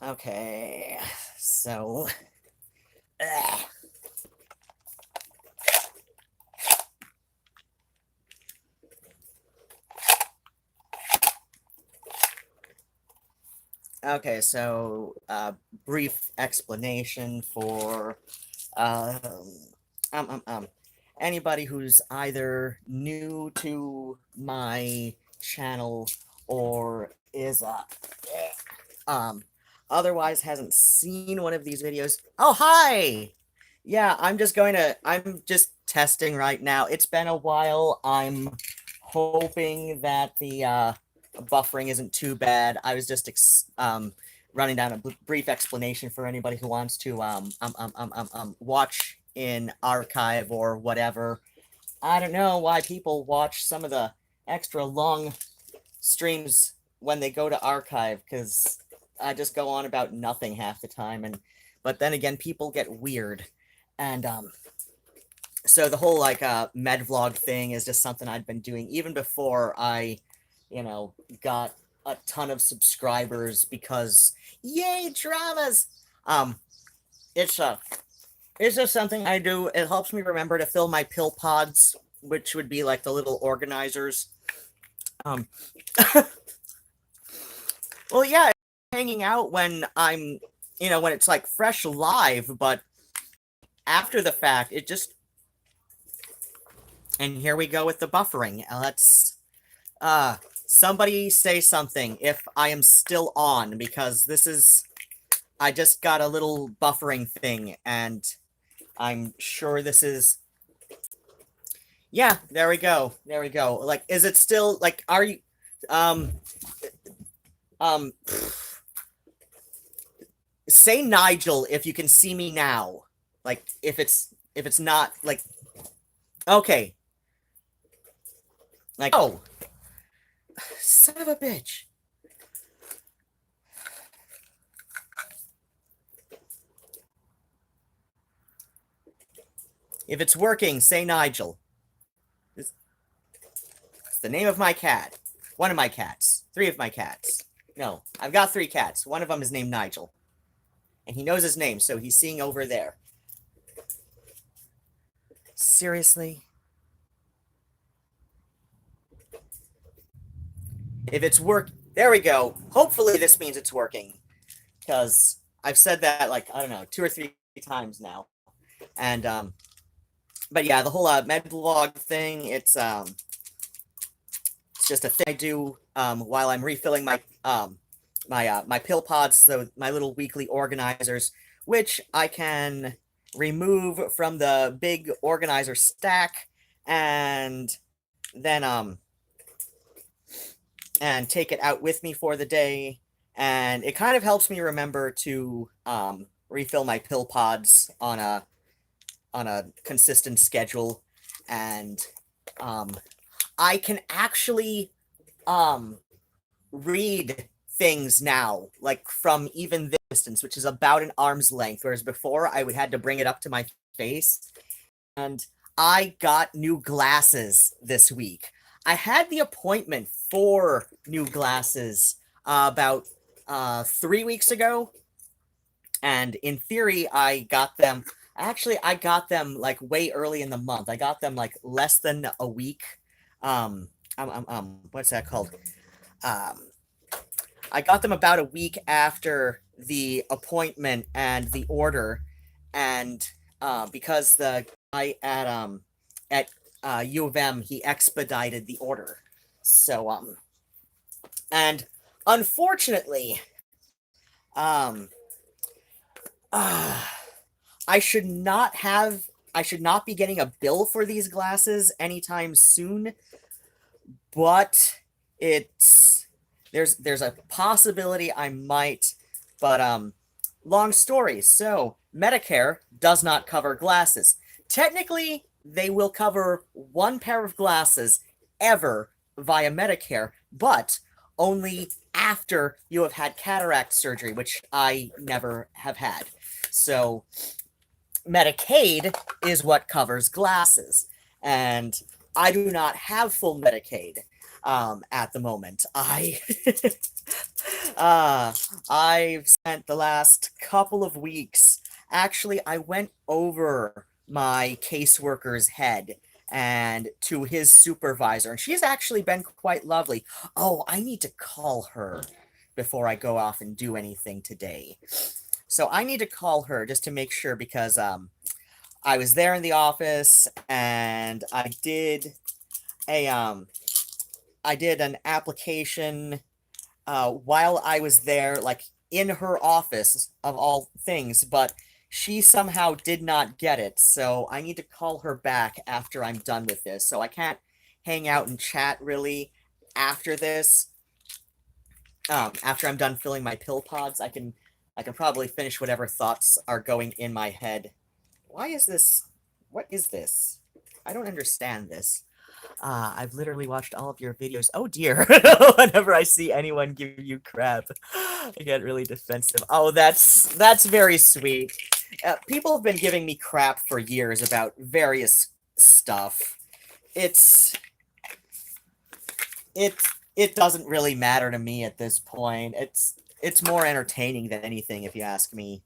Okay, so ugh. Okay, so brief explanation for um, um, um, um, anybody who's either new to my channel or is um otherwise hasn't seen one of these videos. Oh, hi! Yeah, I'm just testing right now. It's been a while. I'm hoping that the buffering isn't too bad. I was just running down a brief explanation for anybody who wants to watch in archive or whatever. I don't know why people watch some of the extra long streams when they go to archive, because I just go on about nothing half the time, and but then again, people get weird, and so the whole like MedVlog thing is just something I'd been doing even before I, got a ton of subscribers because yay dramas. Um, it's it's just something I do. It helps me remember to fill my pill pods, which would be like the little organizers. Um, well, yeah, hanging out when I'm, when it's like fresh live, but after the fact, it just. And here we go with the buffering. Let's somebody say something if I am still on, because this is, I just got a little buffering thing, and I'm sure this is, yeah, there we go. There we go. Like, is it still, like, are you, um, um, say Nigel if you can see me now. Like, if it's not, like, okay. Like, oh, son of a bitch. If it's working, say Nigel. It's the name of my cat. One of my cats. 3 of my cats. No, I've got 3 cats. One of them is named Nigel. And he knows his name, so he's seeing over there. Seriously? If it's there we go. Hopefully this means it's working. Because I've said that, like, I don't know, 2 or 3 times now. And, but yeah, the whole MedVlog thing, it's just a thing I do while I'm refilling my my pill pods, so my little weekly organizers, which I can remove from the big organizer stack and then and take it out with me for the day, and it kind of helps me remember to refill my pill pods on a consistent schedule, and I can actually read things now, like from even this distance, which is about an arm's length, whereas before I would had to bring it up to my face. And I got new glasses this week. I had the appointment for new glasses about 3 weeks ago, and in theory, I got them. Actually, I got them like way early in the month. I got them like less than a week. What's that called? Um, I got them about a week after the appointment and the order, and because the guy at U of M, he expedited the order. So and unfortunately, um I should not be getting a bill for these glasses anytime soon, but it's there's a possibility I might, but long story. So Medicare does not cover glasses. Technically, they will cover 1 pair of glasses ever via Medicare, but only after you have had cataract surgery, which I never have had. So Medicaid is what covers glasses, and I do not have full Medicaid at the moment. Uh, I've spent the last couple of weeks. Actually, I went over my caseworker's head and to his supervisor, and she's actually been quite lovely. Oh, I need to call her before I go off and do anything today. So I need to call her just to make sure because I was there in the office and a I did an application while I was there, like in her office of all things, but she somehow did not get it. So I need to call her back after I'm done with this. So I can't hang out and chat really after this. After I'm done filling my pill pods, I can probably finish whatever thoughts are going in my head. Why is this? What is this? I don't understand this. I've literally watched all of your videos. Oh dear. Whenever I see anyone give you crap, I get really defensive. Oh, that's very sweet. People have been giving me crap for years about various stuff. It's it it doesn't really matter to me at this point. It's more entertaining than anything, if you ask me.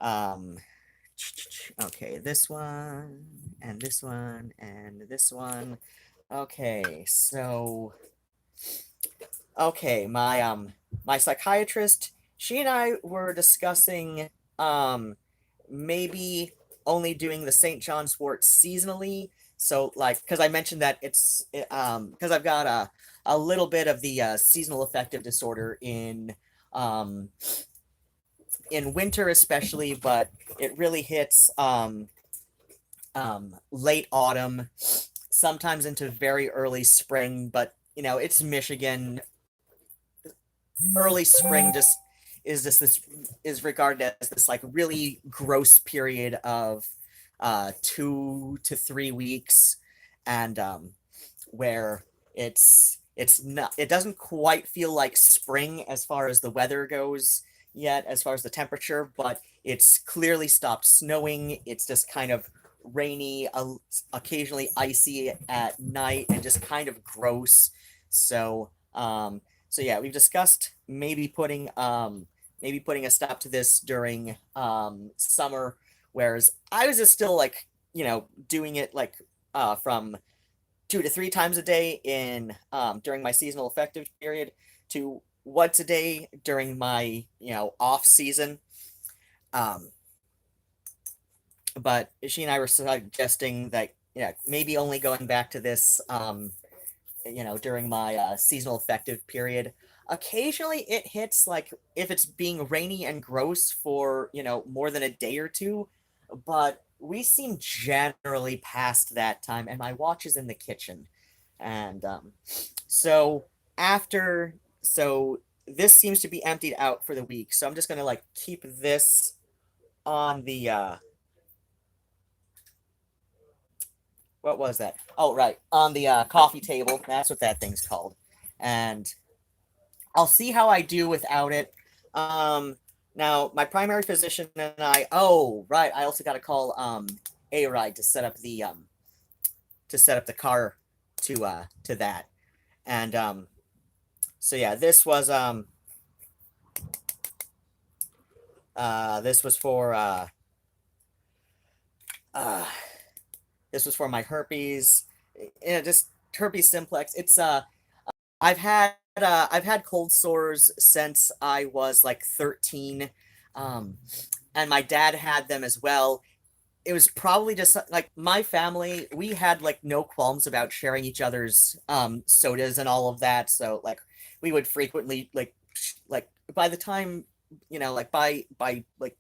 Um, okay, this one and this one and this one. Okay, so my psychiatrist, she and I were discussing maybe only doing the St. John's wort seasonally. So like because I mentioned that because I've got a little bit of the seasonal affective disorder um in winter especially, but it really hits late autumn, sometimes into very early spring, but it's Michigan. Early spring just this is regarded as this like really gross period of 2 to 3 weeks, and where it doesn't quite feel like spring as far as the weather goes yet, as far as the temperature, but it's clearly stopped snowing. It's just kind of rainy, occasionally icy at night, and just kind of gross. So so yeah, we've discussed maybe putting a stop to this during summer, whereas I was just still like doing it like from 2 to 3 times a day in during my seasonal affective period to once a day during my off season. Um, but she and I were suggesting that maybe only going back to this during my seasonal affective period. Occasionally it hits like if it's being rainy and gross for more than a day or two, but we seem generally past that time, and my watch is in the kitchen. And so after so this seems to be emptied out for the week, so I'm just gonna like keep this on the what was that? Oh, right, on the coffee table. That's what that thing's called. And I'll see how I do without it. Now my primary physician and I. Oh, right. I also got to call a ride to set up the car to that. And so yeah, this was for uh this was for my herpes. Just herpes simplex. It's I've had cold sores since I was like 13. Um, and my dad had them as well. It was probably just like my family, we had like no qualms about sharing each other's sodas and all of that. So like we would frequently like by the time, like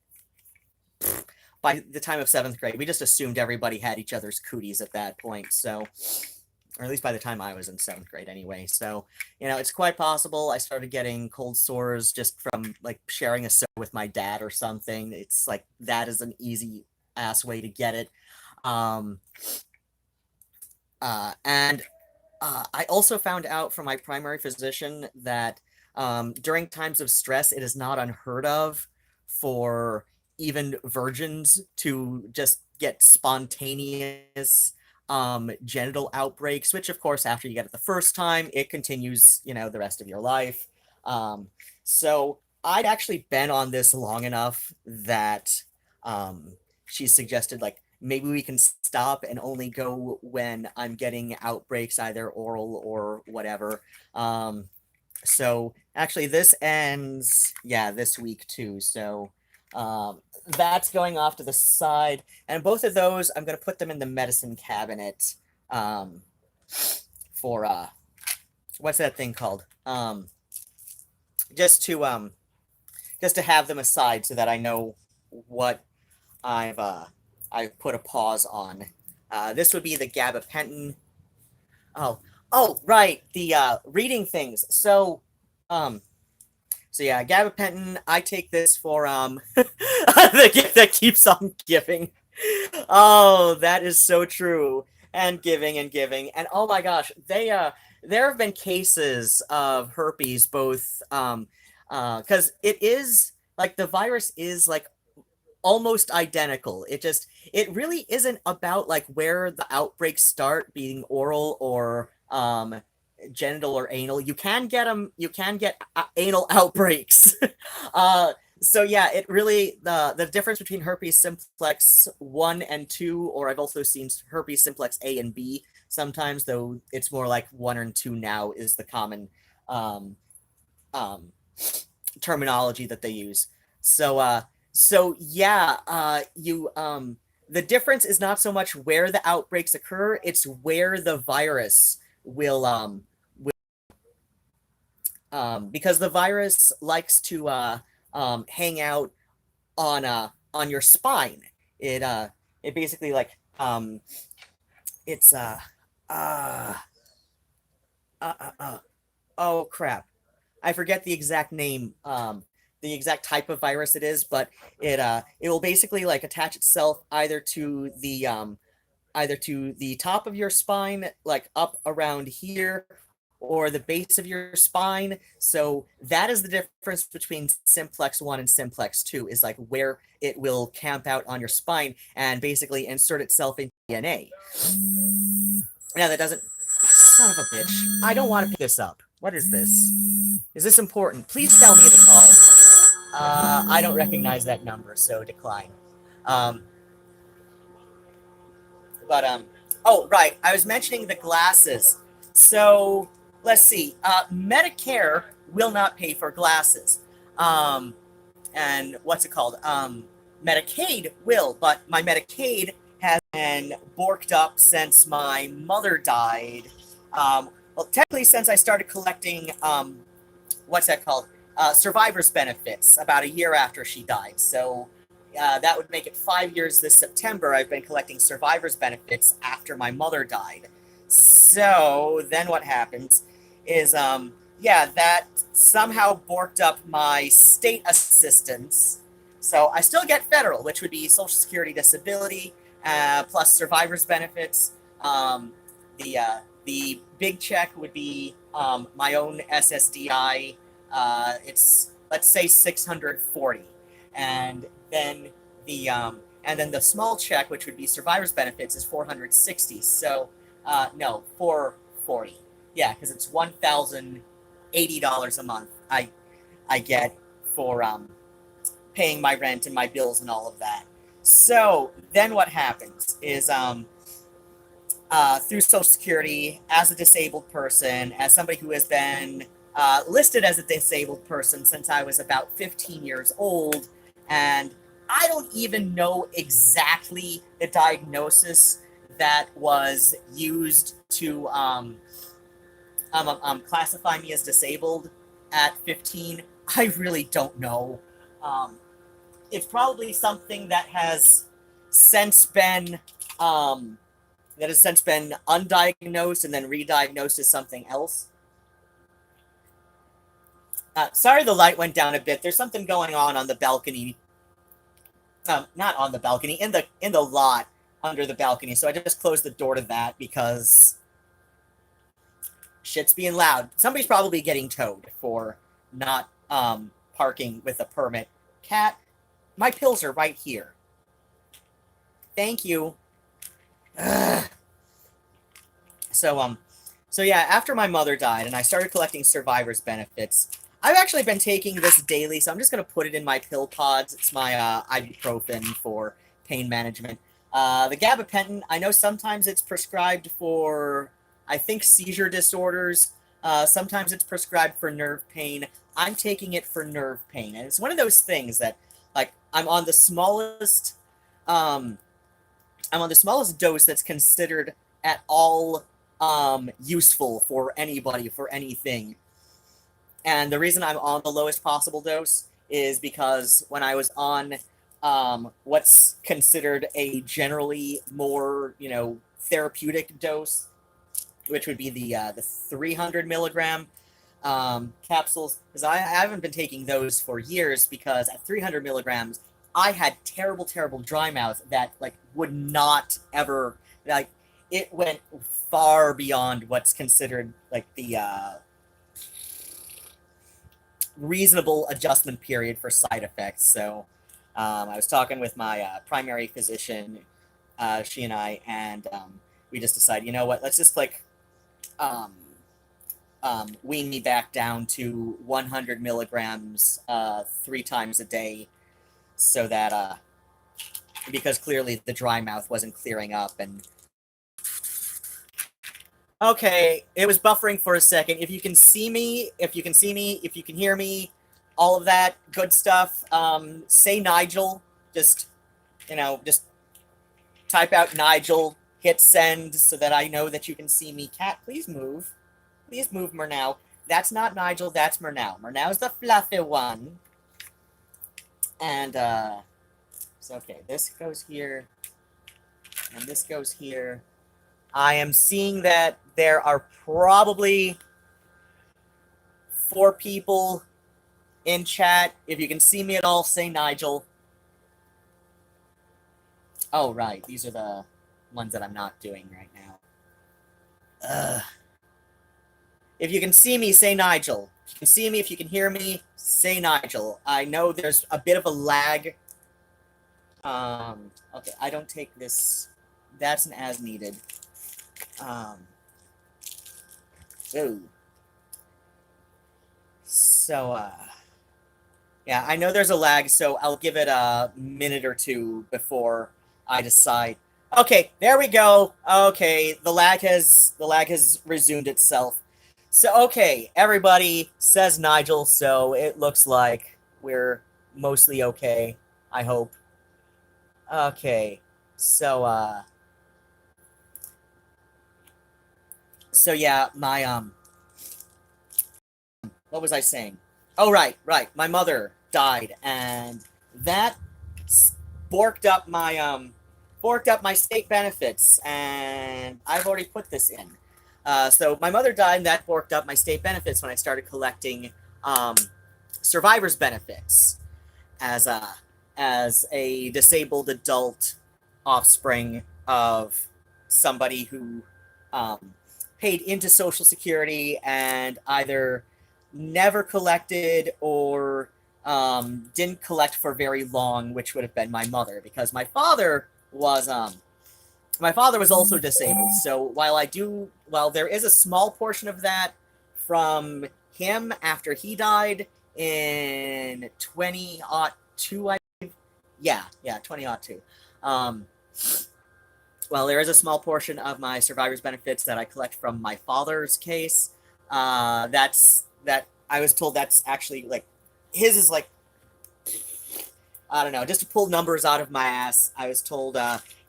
by the time of seventh grade, we just assumed everybody had each other's cooties at that point. So, or at least by the time I was in seventh grade anyway. So, it's quite possible I started getting cold sores just from like sharing a soda with my dad or something. It's like that is an easy ass way to get it. Um, and I also found out from my primary physician that during times of stress, it is not unheard of for even virgins to just get spontaneous genital outbreaks, which, of course, after you get it the first time, it continues, the rest of your life. So I'd actually been on this long enough that she suggested like maybe we can stop and only go when I'm getting outbreaks, either oral or whatever. So actually this ends, yeah, this week too. So that's going off to the side, and both of those I'm going to put them in the medicine cabinet um, for what's that thing called? Just to just to have them aside so that I know what I've put a pause on. This would be the gabapentin. Oh, oh, right, the reading things. Um, so yeah, gabapentin. I take this for the gift that keeps on giving. Oh, that is so true. And giving and giving. And oh my gosh, there have been cases of herpes both because it is like the virus is like almost identical. It really isn't about like where the outbreaks start, being oral or genital or anal. You can get anal outbreaks. uh so yeah, it really the difference between herpes simplex 1 and 2, or I've also seen herpes simplex A and B sometimes, though it's more like 1 and 2 now is the common um um terminology that they use. So yeah, you the difference is not so much where the outbreaks occur, it's where the virus will because the virus likes to hang out on your spine. It basically like it's uh, uh, uh, uh oh crap, I forget the exact name, the exact type of virus it is, but it will basically like attach itself either to the top of your spine, like up around here, or the base of your spine. So that is the difference between simplex 1 and simplex 2, is like where it will camp out on your spine and basically insert itself into DNA. Now that doesn't, son of a bitch, I don't want to pick this up. What is this? Is this important? Please tell me the call. I don't recognize that number, so decline. Um, but oh right, I was mentioning the glasses. So let's see. Medicare will not pay for glasses. Um, and what's it called? Medicaid will, but my Medicaid has been borked up since my mother died. Well, technically, since I started collecting what's that called? Survivor's benefits about a year after she died. So that would make it 5 years this September. I've been collecting survivor's benefits after my mother died. So then what happens is, yeah, that somehow borked up my state assistance. So I still get federal, which would be Social Security disability plus survivor's benefits. The big check would be my own SSDI. It's, let's say, 640, and then the small check, which would be survivor's benefits, is 460. So no, 440. Yeah, because it's $1,080 a month. I get for paying my rent and my bills and all of that. So then what happens is through Social Security, as a disabled person, as somebody who has been listed as a disabled person since I was about 15 years old, and I don't even know exactly the diagnosis that was used to classify me as disabled at 15. I really don't know. It's probably something since been that has since been undiagnosed and then re-diagnosed as something else. Sorry, the light went down a bit. There's something going on the balcony. Not on the balcony, in the lot under the balcony. So I just closed the door to that because shit's being loud. Somebody's probably getting towed for not parking with a permit. Cat, my pills are right here. Thank you. Ugh. So yeah, after my mother died and I started collecting survivor's benefits, I've actually been taking this daily, so I'm just going to put it in my pill pods. It's my ibuprofen for pain management. The gabapentin, I know sometimes it's prescribed for, I think, seizure disorders. Sometimes it's prescribed for nerve pain. I'm taking it for nerve pain, and it's one of those things that, like, um, I'm on the smallest dose that's considered at all useful for anybody for anything. And the reason I'm on the lowest possible dose is because when I was on what's considered a generally more, therapeutic dose, which would be the 300 milligram capsules, because I haven't been taking those for years, because at 300 milligrams, I had terrible, terrible dry mouth that like would not ever like it went far beyond what's considered like the reasonable adjustment period for side effects. So I was talking with my primary physician, she and I, and we just decided, you know what, let's just like um, wean me back down to 100 milligrams 3 times a day, so that because clearly the dry mouth wasn't clearing up. And okay, it was buffering for a second. If you can see me, if you can hear me, all of that good stuff, say Nigel. Just, just type out Nigel, hit send so that I know that you can see me. Cat, please move. Please move, Murnau. That's not Nigel, that's Murnau. Murnau's the fluffy one. And, so, okay, this goes here, and this goes here. I am seeing that there are probably 4 people in chat. If you can see me at all, say Nigel. Oh, right. These are the ones that I'm not doing right now. If you can see me, say Nigel. If you can see me, if you can hear me, say Nigel. I know there's a bit of a lag. Okay, I don't take this. That's an as needed. Ooh. So, yeah, I know there's a lag, so I'll give it a minute or two before I decide. Okay, there we go. Okay, the lag has resumed itself. So, okay, everybody says Nigel, so it looks like we're mostly okay, I hope. Okay, so, so yeah, my, what was I saying? Oh, right. My mother died, and that borked up my state benefits, and I've already put this in. So my mother died, and that borked up my state benefits when I started collecting survivor's benefits as a disabled adult offspring of somebody who paid into Social Security and either never collected or didn't collect for very long, which would have been my mother, because my father was also disabled. So while there is a small portion of that from him after he died in 2002, yeah, 2002. Well, there is a small portion of my survivor's benefits that I collect from my father's case. That I was told that's actually like his is like, I don't know, just to pull numbers out of my ass. I was told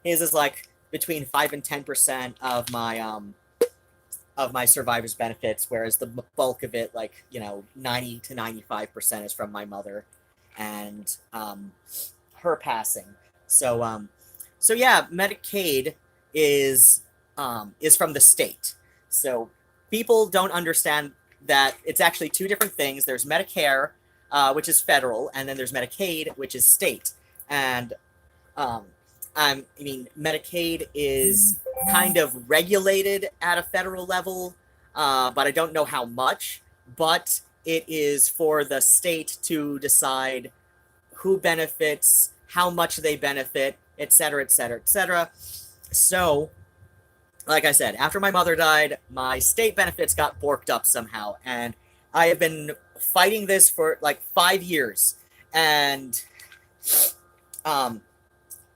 his is like between 5 and 10% of my survivor's benefits, whereas the bulk of it, like 90 to 95%, is from my mother and her passing. So yeah, Medicaid is from the state. So people don't understand that it's actually 2 different things. There's Medicare, which is federal, and then there's Medicaid, which is state. And Medicaid is kind of regulated at a federal level, but I don't know how much. But it is for the state to decide who benefits, how much they benefit, et cetera, et cetera, et cetera. So, like I said, after my mother died, my state benefits got borked up somehow, and I have been fighting this for like 5 years, and um,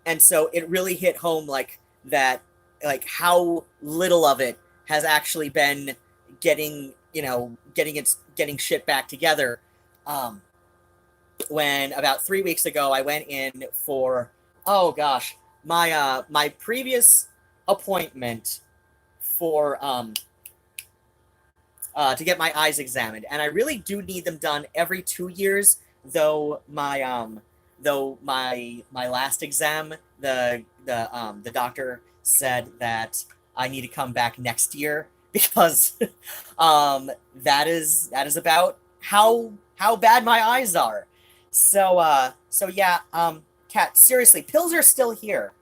and so it really hit home like that, like how little of it has actually been getting shit back together. Um, when about 3 weeks ago I went in for, oh gosh, my previous appointment for to get my eyes examined, and I really do need them done every 2 years. Though my last exam, the doctor said that I need to come back next year because that is about how bad my eyes are. So yeah, Kat, seriously, pills are still here.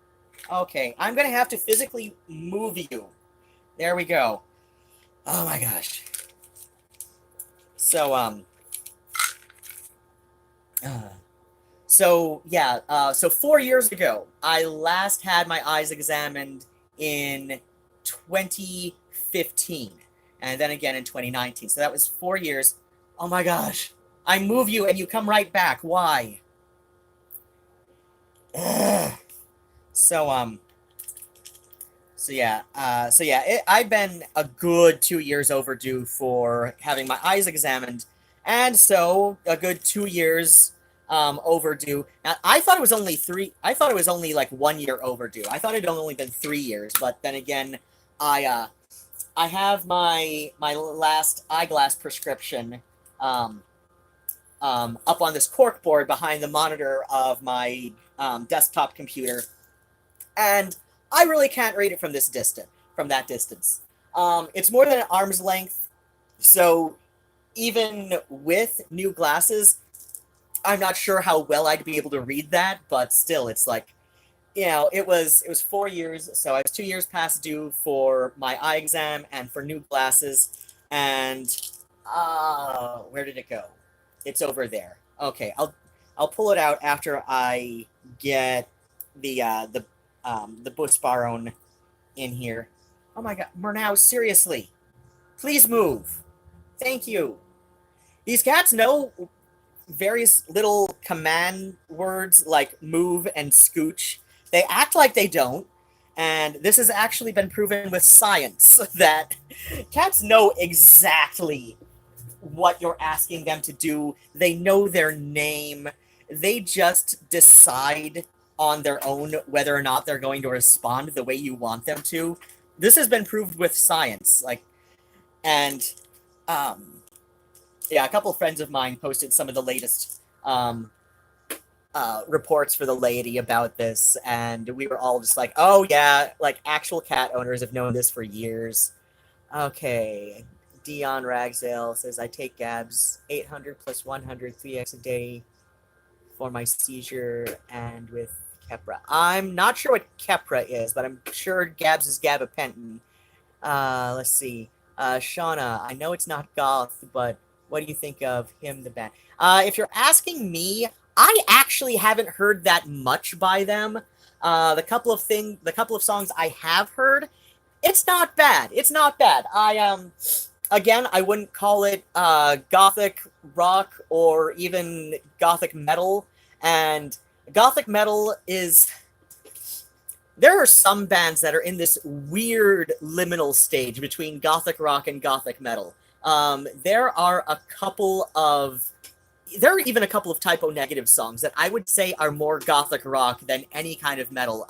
Okay, I'm gonna have to physically move you. There we go. Oh my gosh. So uh, so 4 years ago, I last had my eyes examined in 2015, and then again in 2019. So that was 4 years. Oh my gosh. I move you and you come right back. Why? Ugh. So I've been a good 2 years overdue for having my eyes examined, and so a good 2 years overdue. Now, I thought it was only three. I thought it was only like 1 year overdue. I thought it had only been 3 years, but then again, I uh, I have my last eyeglass prescription um, up on this cork board behind the monitor of my desktop computer, and I really can't read it from that distance. It's more than an arm's length, so even with new glasses, I'm not sure how well I'd be able to read that. But still, it's like, it was 4 years, so I was 2 years past due for my eye exam and for new glasses, and where did it go? It's over there. Okay, I'll pull it out after I get the Bus Baron in here. Oh my god, Murnau, seriously. Please move. Thank you. These cats know various little command words like move and scooch. They act like they don't, and this has actually been proven with science that cats know exactly what you're asking them to do. They know their name. They just decide on their own whether or not they're going to respond the way you want them to. This has been proved with science. And um, yeah, a couple of friends of mine posted some of the latest reports for the laity about this, and we were all just like, "Oh yeah, like actual cat owners have known this for years." Okay, Dion Ragsdale says, "I take Gabs 800 plus 100 3x a day for my seizure and with Keppra." I'm not sure what Keppra is, but I'm sure Gabs is gabapentin. Let's see. Shauna, I know it's not goth, but what do you think of him, the band? If you're asking me, I actually haven't heard that much by them. The couple of songs I have heard, it's not bad. It's not bad. Again, I wouldn't call it gothic rock or even gothic metal. And gothic metal is, there are some bands that are in this weird liminal stage between gothic rock and gothic metal. There are even a couple of Typo Negative songs that I would say are more gothic rock than any kind of metal.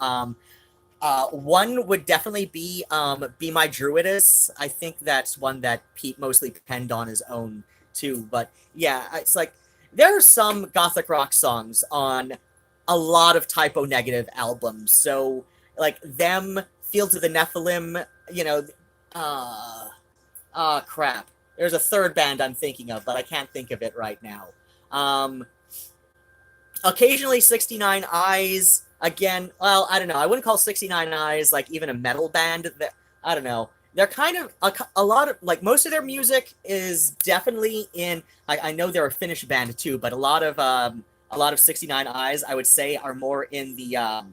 One would definitely Be My Druidess. I think that's one that Pete mostly penned on his own too. But yeah, it's like there are some gothic rock songs on a lot of Typo Negative albums. So like them, Fields of the Nephilim, crap. There's a third band I'm thinking of, but I can't think of it right now. Um, Occasionally 69 Eyes. Again, well, I don't know. I wouldn't call 69 Eyes like even a metal band. I don't know. They're kind of a lot of, like, most of their music is definitely in. I know they're a Finnish band too, but a lot of 69 Eyes I would say are more in the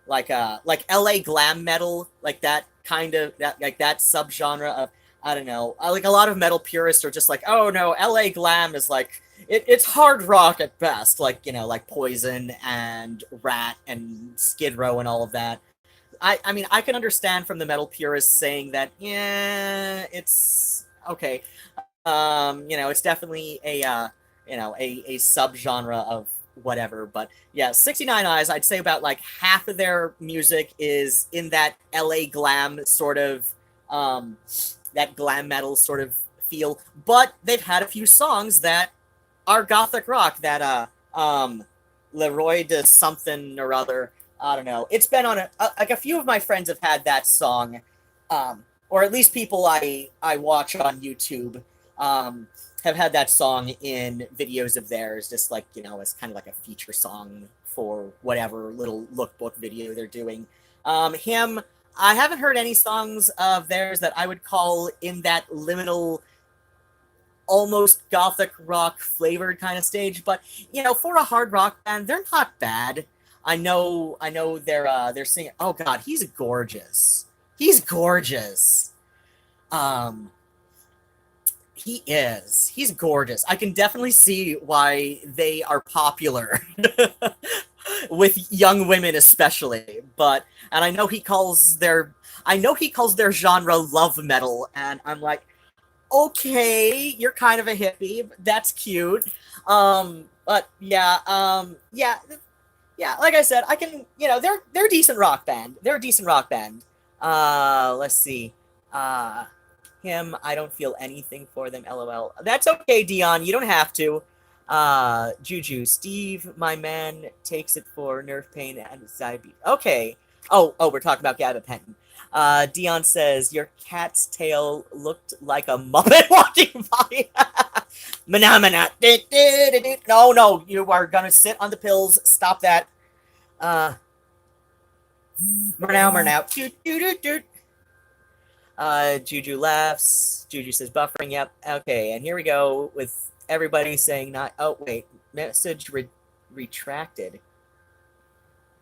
like LA glam metal, like that kind of that subgenre of. I don't know. Like a lot of metal purists are just like, oh no, LA glam is like it's hard rock at best, like like Poison and Rat and Skid Row and all of that. I mean, I can understand from the metal purists saying that, yeah, it's okay. It's definitely a subgenre of whatever. But yeah, 69 Eyes, I'd say about like half of their music is in that LA glam sort of, that glam metal sort of feel. But they've had a few songs that are gothic rock that Leroy de something or other. I don't know. It's been on like a few of my friends have had that song, or at least people I watch on YouTube have had that song in videos of theirs, just like as kind of like a feature song for whatever little lookbook video they're doing. Him, I haven't heard any songs of theirs that I would call in that liminal almost gothic rock flavored kind of stage, but for a hard rock band, they're not bad. I know they're singing. Oh God, he's gorgeous. He's gorgeous. Um, he is. He's gorgeous. I can definitely see why they are popular with young women, especially. And I know he calls their genre love metal, and I'm like, okay, you're kind of a hippie. That's cute. But yeah. Like I said, I can. They're a decent rock band. They're a decent rock band. Let's see. Uh, him, I don't feel anything for them. LOL. That's okay, Dion. You don't have to. Juju, Steve, my man, takes it for nerve pain and diabetes. Okay. Oh, we're talking about gabapentin. Dion says, your cat's tail looked like a Muppet walking by. Mana. No, you are gonna sit on the pills. Stop that. Uh, Murnow. Juju laughs. Juju says, buffering. Yep. Okay, and here we go with everybody saying not. Oh, wait. Message retracted.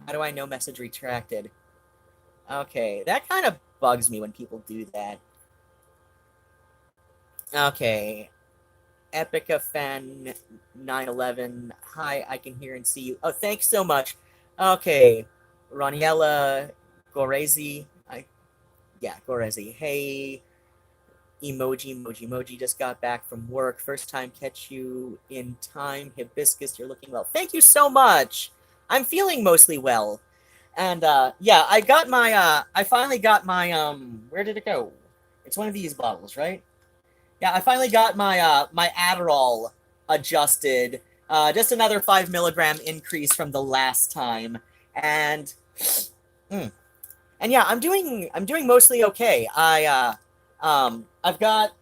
How do I know message retracted? Okay, that kind of bugs me when people do that. Okay. Epica fan 911. Hi, I can hear and see you. Oh, thanks so much. Okay. Roniella Gorezi. Gorezi. Hey. Emoji just got back from work. First time catch you in time. Hibiscus, you're looking well. Thank you so much. I'm feeling mostly well. And I finally got my where did it go? It's one of these bottles, right? Yeah, I finally got my Adderall adjusted. Just another 5 milligram increase from the last time. And mm, and yeah, I'm doing mostly okay. I've got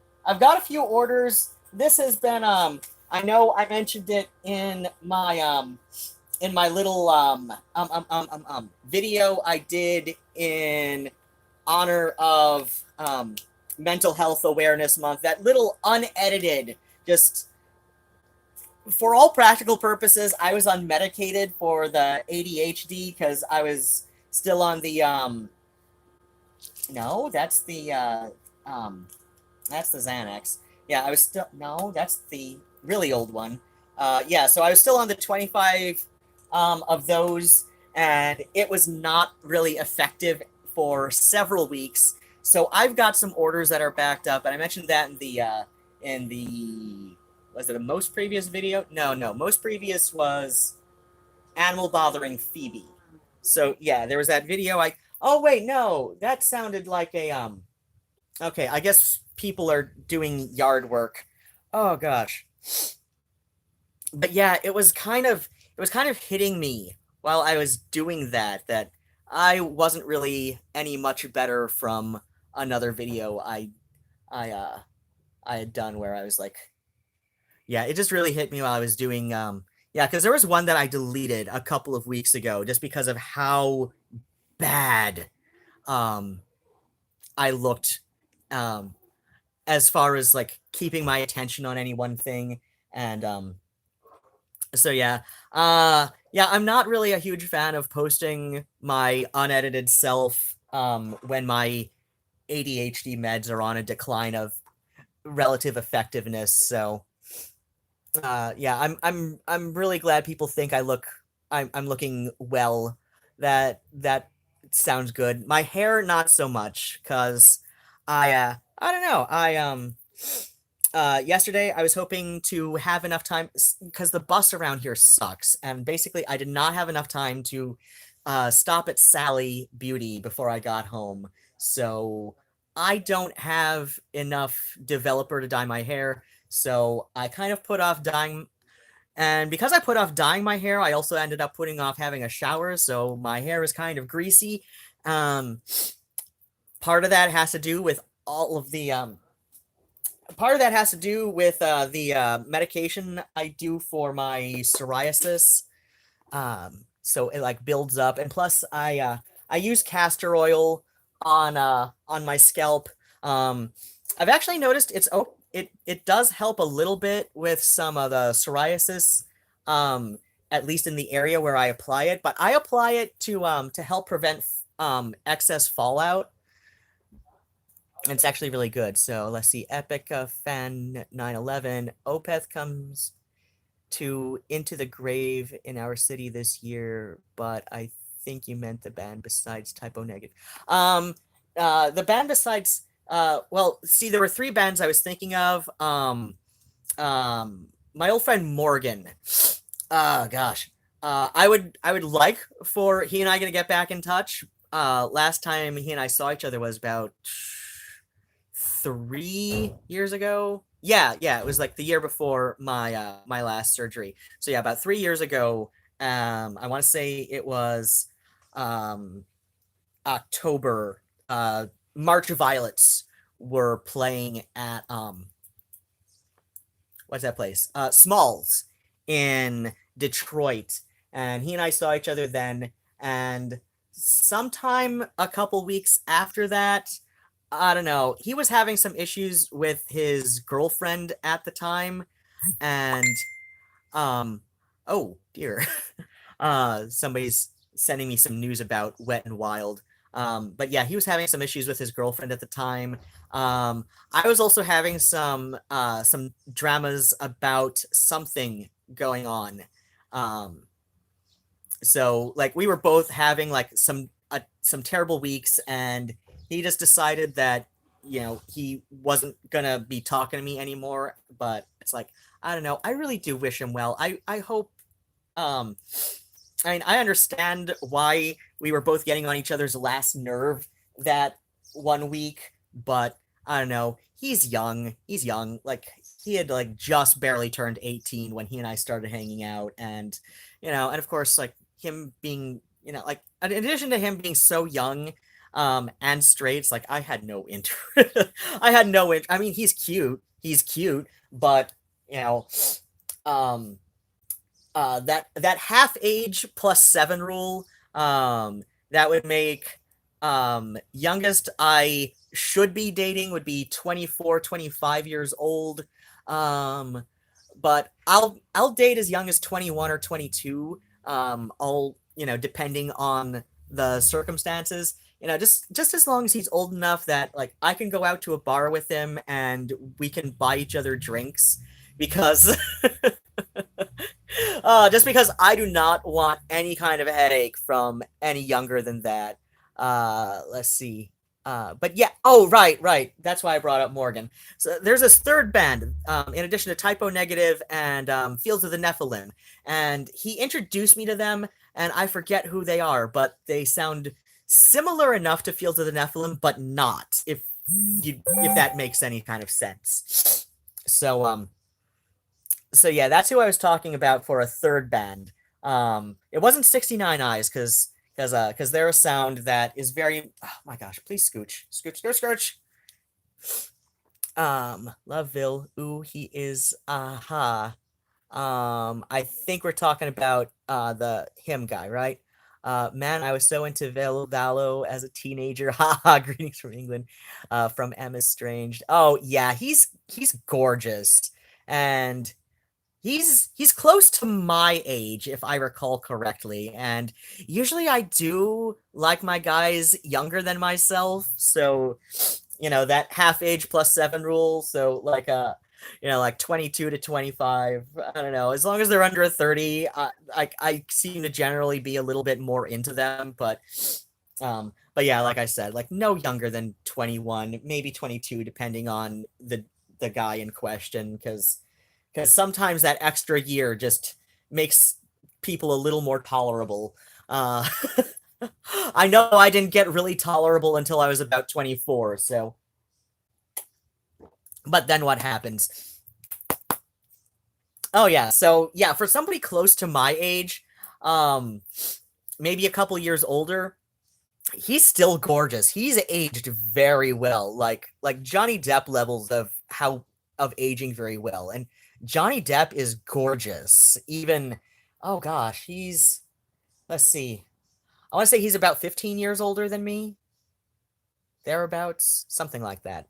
a few orders. This has been I know I mentioned it in my little video I did in honor of Mental Health Awareness Month. That little unedited, just for all practical purposes, I was unmedicated for the ADHD because I was still on the no, that's the Xanax. Yeah, I was still no, that's the really old one. Yeah, so I was still on the 25 of those, and it was not really effective for several weeks. So I've got some orders that are backed up, and I mentioned that in the was it a most previous video? No, most previous was Animal Bothering Phoebe. So yeah, there was that video. Oh wait, no, that sounded like a Okay, I guess people are doing yard work. Oh gosh. But yeah, it was kind of hitting me while I was doing that I wasn't really any much better from another video I uh I had done where I was like, yeah, it just really hit me while I was doing yeah, because there was one that I deleted a couple of weeks ago just because of how bad um I looked um as far as like keeping my attention on any one thing. And so yeah, I'm not really a huge fan of posting my unedited self when my ADHD meds are on a decline of relative effectiveness. So yeah, I'm really glad people think I'm looking well. That sounds good. My hair not so much, cuz I don't know. Yesterday I was hoping to have enough time because the bus around here sucks, and basically I did not have enough time to stop at Sally Beauty before I got home. So I don't have enough developer to dye my hair, so I kind of put off dyeing. And because I put off dyeing my hair, I also ended up putting off having a shower, so my hair is kind of greasy. Um, part of that has to do with all of the part of that has to do with the medication I do for my psoriasis. So it like builds up, and plus I use castor oil on my scalp. I've actually noticed it does help a little bit with some of the psoriasis, at least in the area where I apply it. But I apply it to help prevent excess fallout. It's actually really good. So let's see. Epic Fan 911. Opeth comes to Into the Grave in our city this year, but I think you meant the band besides Typo Negative. The band besides well, see, there were three bands I was thinking of. My old friend Morgan. Gosh. I would like for he and I gonna get back in touch. Last time he and I saw each other was about 3 years ago. Yeah, it was like the year before my last surgery. So yeah, about 3 years ago. I want to say it was um October. March Violets were playing at what's that place? Smalls in Detroit, and he and I saw each other then. And sometime a couple weeks after that, I don't know, he was having some issues with his girlfriend at the time, and um, oh dear, somebody's sending me some news about Wet and Wild. But yeah, he was having some issues with his girlfriend at the time. I was also having some dramas about something going on. Um, so like we were both having like some terrible weeks, and he just decided that he wasn't gonna be talking to me anymore. But it's like, I don't know, I really do wish him well. I hope um I mean, I understand why we were both getting on each other's last nerve that one week, but I don't know. He's young. He's young. Like he had like just barely turned 18 when he and I started hanging out, and and of course like him being, like in addition to him being so young and straight, it's like I had no interest. I had no interest. I mean, he's cute. He's cute, but you know, um that half age plus 7 rule, that would make youngest I should be dating would be 24, 25 years old. um but I'll date as young as 21 or 22, all depending on the circumstances, just as long as he's old enough that like I can go out to a bar with him and we can buy each other drinks, because just because I do not want any kind of headache from any younger than that. Let's see. But yeah. Oh, right. That's why I brought up Morgan. So there's this third band, in addition to Typo Negative and Fields of the Nephilim, and he introduced me to them, and I forget who they are, but they sound similar enough to Fields of the Nephilim, but not. If that makes any kind of sense. So yeah, that's who I was talking about for a third band. It wasn't 69 Eyes, because they're a sound that is very, oh my gosh, please scooch. Loveville, ooh, he is aha. I think we're talking about the him guy, right? Man, I was so into Velo Vallo as a teenager. Haha, greetings from England. From Emma Strange. Oh yeah, he's gorgeous. And He's close to my age, if I recall correctly, and usually I do like my guys younger than myself, so that half age plus 7 rule, so like like 22 to 25. I don't know, as long as they're under 30, I seem to generally be a little bit more into them, but yeah, like I said, like no younger than 21, maybe 22, depending on the guy in question, because sometimes that extra year just makes people a little more tolerable. Uh, I know I didn't get really tolerable until I was about 24, so. But then what happens? Oh, yeah, so, yeah, for somebody close to my age, um, maybe a couple years older, he's still gorgeous. He's aged very well, like Johnny Depp levels of aging very well, and Johnny Depp is gorgeous. Even, oh gosh, let's see, I want to say he's about 15 years older than me, thereabouts, something like that.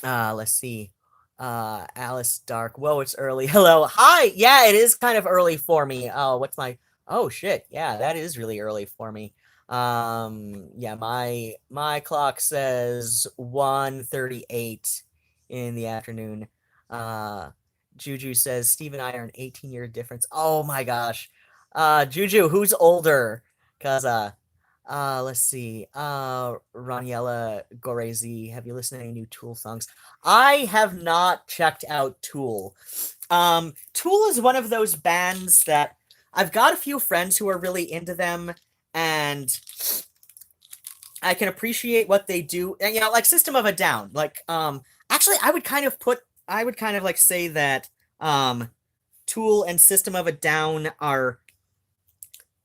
Let's see. Alice Dark. Whoa, it's early. Hello. Hi. Yeah, it is kind of early for me. Oh, what's my Oh shit. Yeah, that is really early for me. Yeah, my clock says 1:38 in the afternoon. Uh Juju says Steve and I are an 18-year difference. Oh my gosh. Juju, who's older? Cause let's see. Raniella Gorezi, have you listened to any new Tool songs? I have not checked out Tool. Tool is one of those bands that I've got a few friends who are really into them, and I can appreciate what they do. And like System of a Down. Like, actually I would kind of like say that Tool and System of a Down are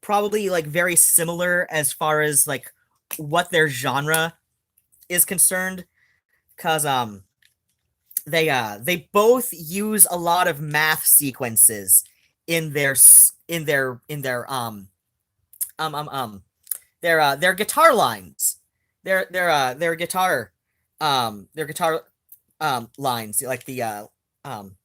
probably like very similar as far as like what their genre is concerned, because they both use a lot of math sequences in their guitar lines, their guitar lines, like um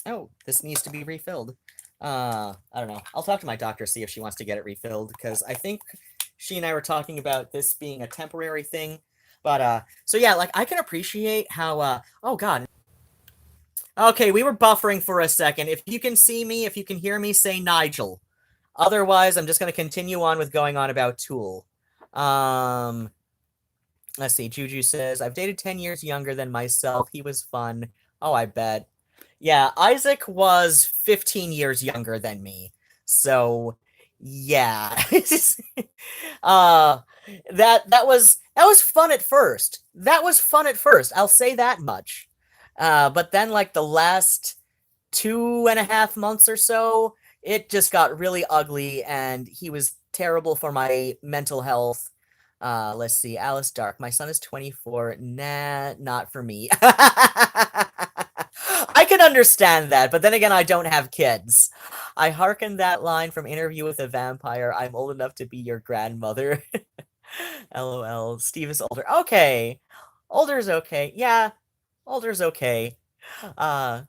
oh, this needs to be refilled. I don't know. I'll talk to my doctor, see if she wants to get it refilled, because I think she and I were talking about this being a temporary thing. But so yeah, like I can appreciate how oh god. Okay, we were buffering for a second. If you can see me, if you can hear me, say Nigel. Otherwise, I'm just going to continue on with going on about Tool. Um, let's see. Juju says, I've dated 10 years younger than myself. He was fun. Oh, I bet. Yeah, Isaac was 15 years younger than me. So, yeah. uh that was fun at first. That was fun at first. I'll say that much. But then like the last 2.5 months or so, it just got really ugly, and he was terrible for my mental health. Let's see. Alice Dark. My son is 24. Nah, not for me. I can understand that, but then again, I don't have kids. I hearken that line from Interview with a Vampire. I'm old enough to be your grandmother. LOL. Steve is older. Okay. Older's okay. Yeah, older's okay. Uh,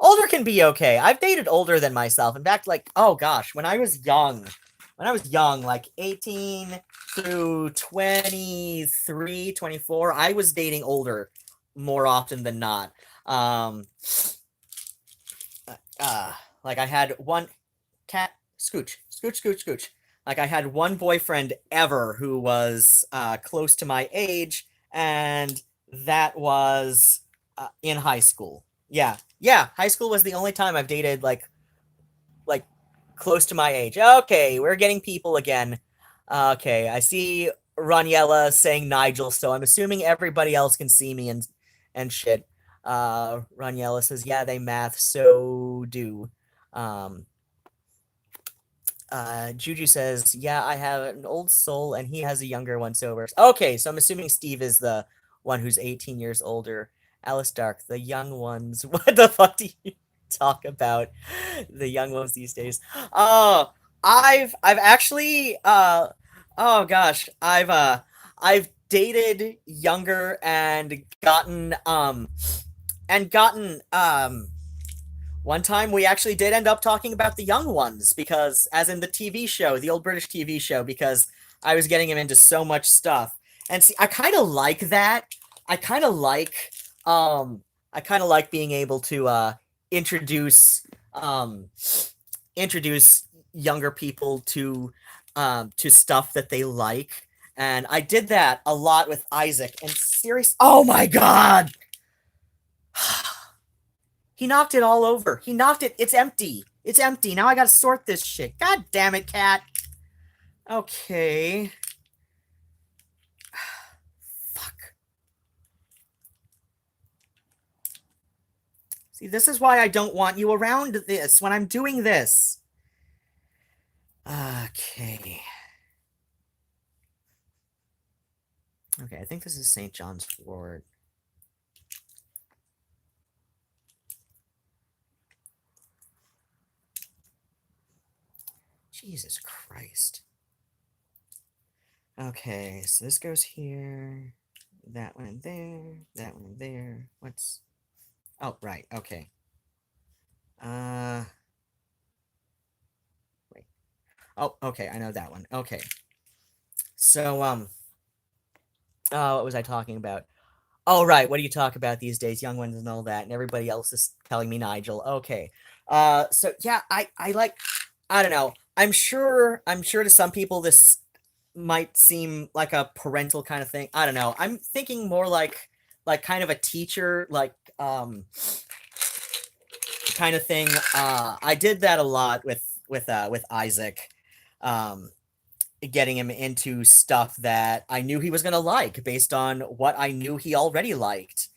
Older can be okay. I've dated older than myself. In fact, like, oh gosh, when I was young, like 18 through 23, 24, I was dating older more often than not. Um, like I had one cat, scooch, scooch, scooch, scooch. Like I had one boyfriend ever who was close to my age, and that was in high school. Yeah, yeah, high school was the only time I've dated like close to my age. Okay, we're getting people again. Okay, I see Raniella saying Nigel, so I'm assuming everybody else can see me and shit. Raniella says, yeah, they math, so do. Um, Juju says, yeah, I have an old soul and he has a younger one, so okay, so I'm assuming Steve is the one who's 18 years older. Alice Dark, the young ones. What the fuck do you talk about? The young ones these days. Oh, I've actually oh gosh, I've dated younger and gotten and gotten one time we actually did end up talking about the young ones, because as in the TV show, the old British TV show, because I was getting him into so much stuff. And see, I kind of like that. I kind of like I kind of like being able to introduce um introduce younger people to stuff that they like. And I did that a lot with Isaac. And serious, oh my god, he knocked it all over. He knocked it. It's empty. It's empty. Now I gotta sort this shit. God damn it, cat. Okay. Fuck. See, this is why I don't want you around this when I'm doing this. Okay. Okay, I think this is St. John's Wort. Jesus Christ. Okay, so this goes here. That one in there. That one in there. What's... Oh, right, okay. Wait. Oh, okay, I know that one. Okay. So, what was I talking about? Oh, right, what do you talk about these days? Young ones and all that, and everybody else is telling me Nigel. Okay. So, yeah, I like... I don't know. I'm sure to some people this might seem like a parental kind of thing. I don't know. I'm thinking more like kind of a teacher, like kind of thing. I did that a lot with Isaac, getting him into stuff that I knew he was gonna like based on what I knew he already liked.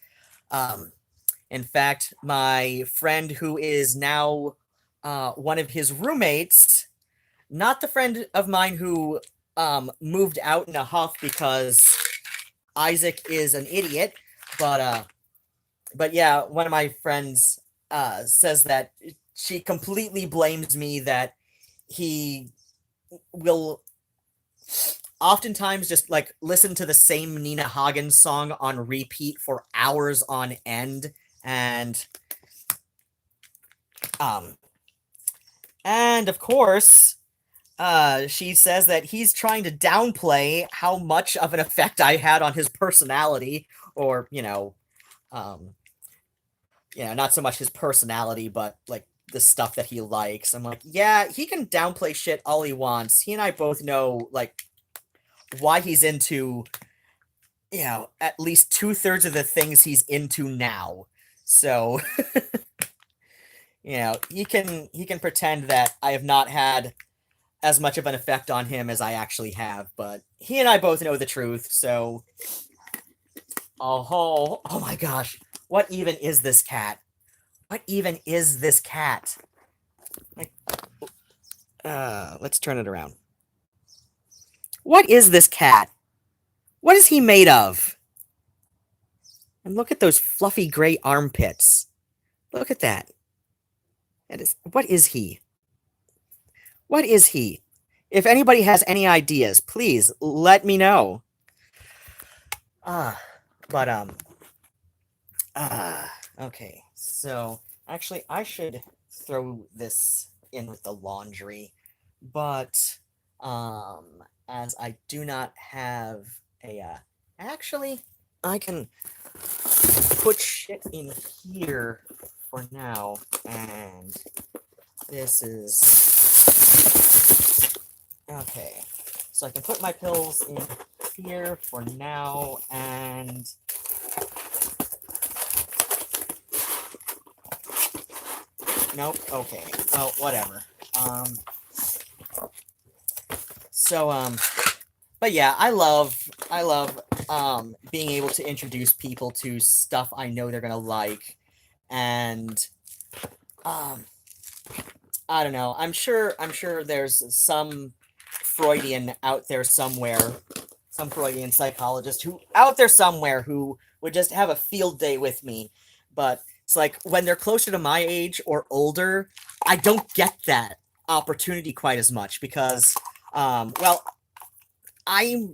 In fact, my friend who is now one of his roommates, not the friend of mine who moved out in a huff because Isaac is an idiot, but yeah, one of my friends says that she completely blames me that he will oftentimes just like listen to the same Nina Hagen song on repeat for hours on end, and of course she says that he's trying to downplay how much of an effect I had on his personality, or not so much his personality, but like the stuff that he likes. I'm like, yeah, he can downplay shit all he wants. He and I both know like why he's into, at least 2/3 of the things he's into now. So, he can pretend that I have not had as much of an effect on him as I actually have, but he and I both know the truth, so... Oh my gosh. What even is this cat? What even is this cat? Like, let's turn it around. What is this cat? What is he made of? And look at those fluffy gray armpits. Look at that. What is he? What is he? If anybody has any ideas, please let me know. Okay. So, actually, I should throw this in with the laundry, but, as I do not have actually, I can put shit in here for now, and this is... Okay. So I can put my pills in here for now, and... Nope, okay. Oh, whatever. But yeah, I love, being able to introduce people to stuff I know they're gonna like, and, I don't know, I'm sure there's some Freudian out there somewhere, some Freudian psychologist out there somewhere who would just have a field day with me, but it's like, when they're closer to my age or older, I don't get that opportunity quite as much, because, well, I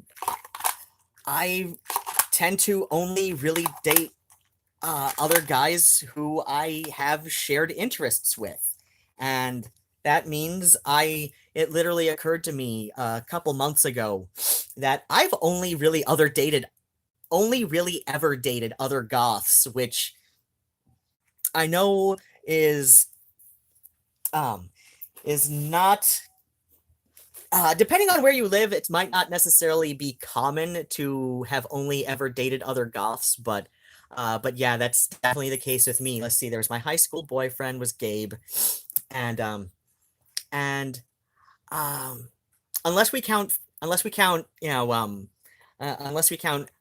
tend to only really date other guys who I have shared interests with. And that means it literally occurred to me a couple months ago that I've only really ever dated other goths, which I know is, um, is not, depending on where you live, it might not necessarily be common to have only ever dated other goths, but yeah, that's definitely the case with me. Let's see, there was my high school boyfriend was Gabe, and and um, unless we count, unless we count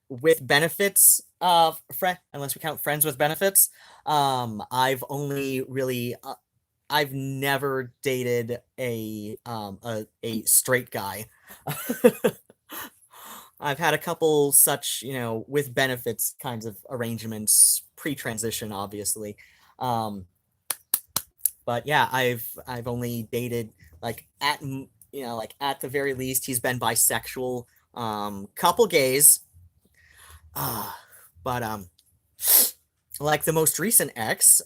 with benefits, unless we count friends with benefits, I've only really, I've never dated a straight guy. I've had a couple such, with benefits kinds of arrangements pre-transition, obviously. Um, but yeah, I've only dated like like at the very least he's been bisexual, couple gays, uh, but like the most recent ex,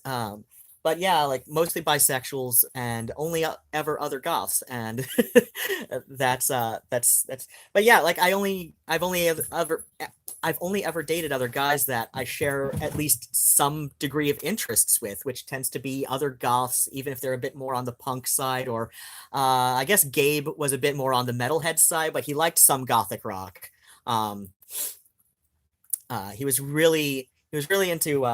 but yeah, like mostly bisexuals and only ever other goths, and that's. But yeah, like I've only ever dated other guys that I share at least some degree of interests with, which tends to be other goths, even if they're a bit more on the punk side, or I guess Gabe was a bit more on the metalhead side, but he liked some gothic rock. Um, he was really into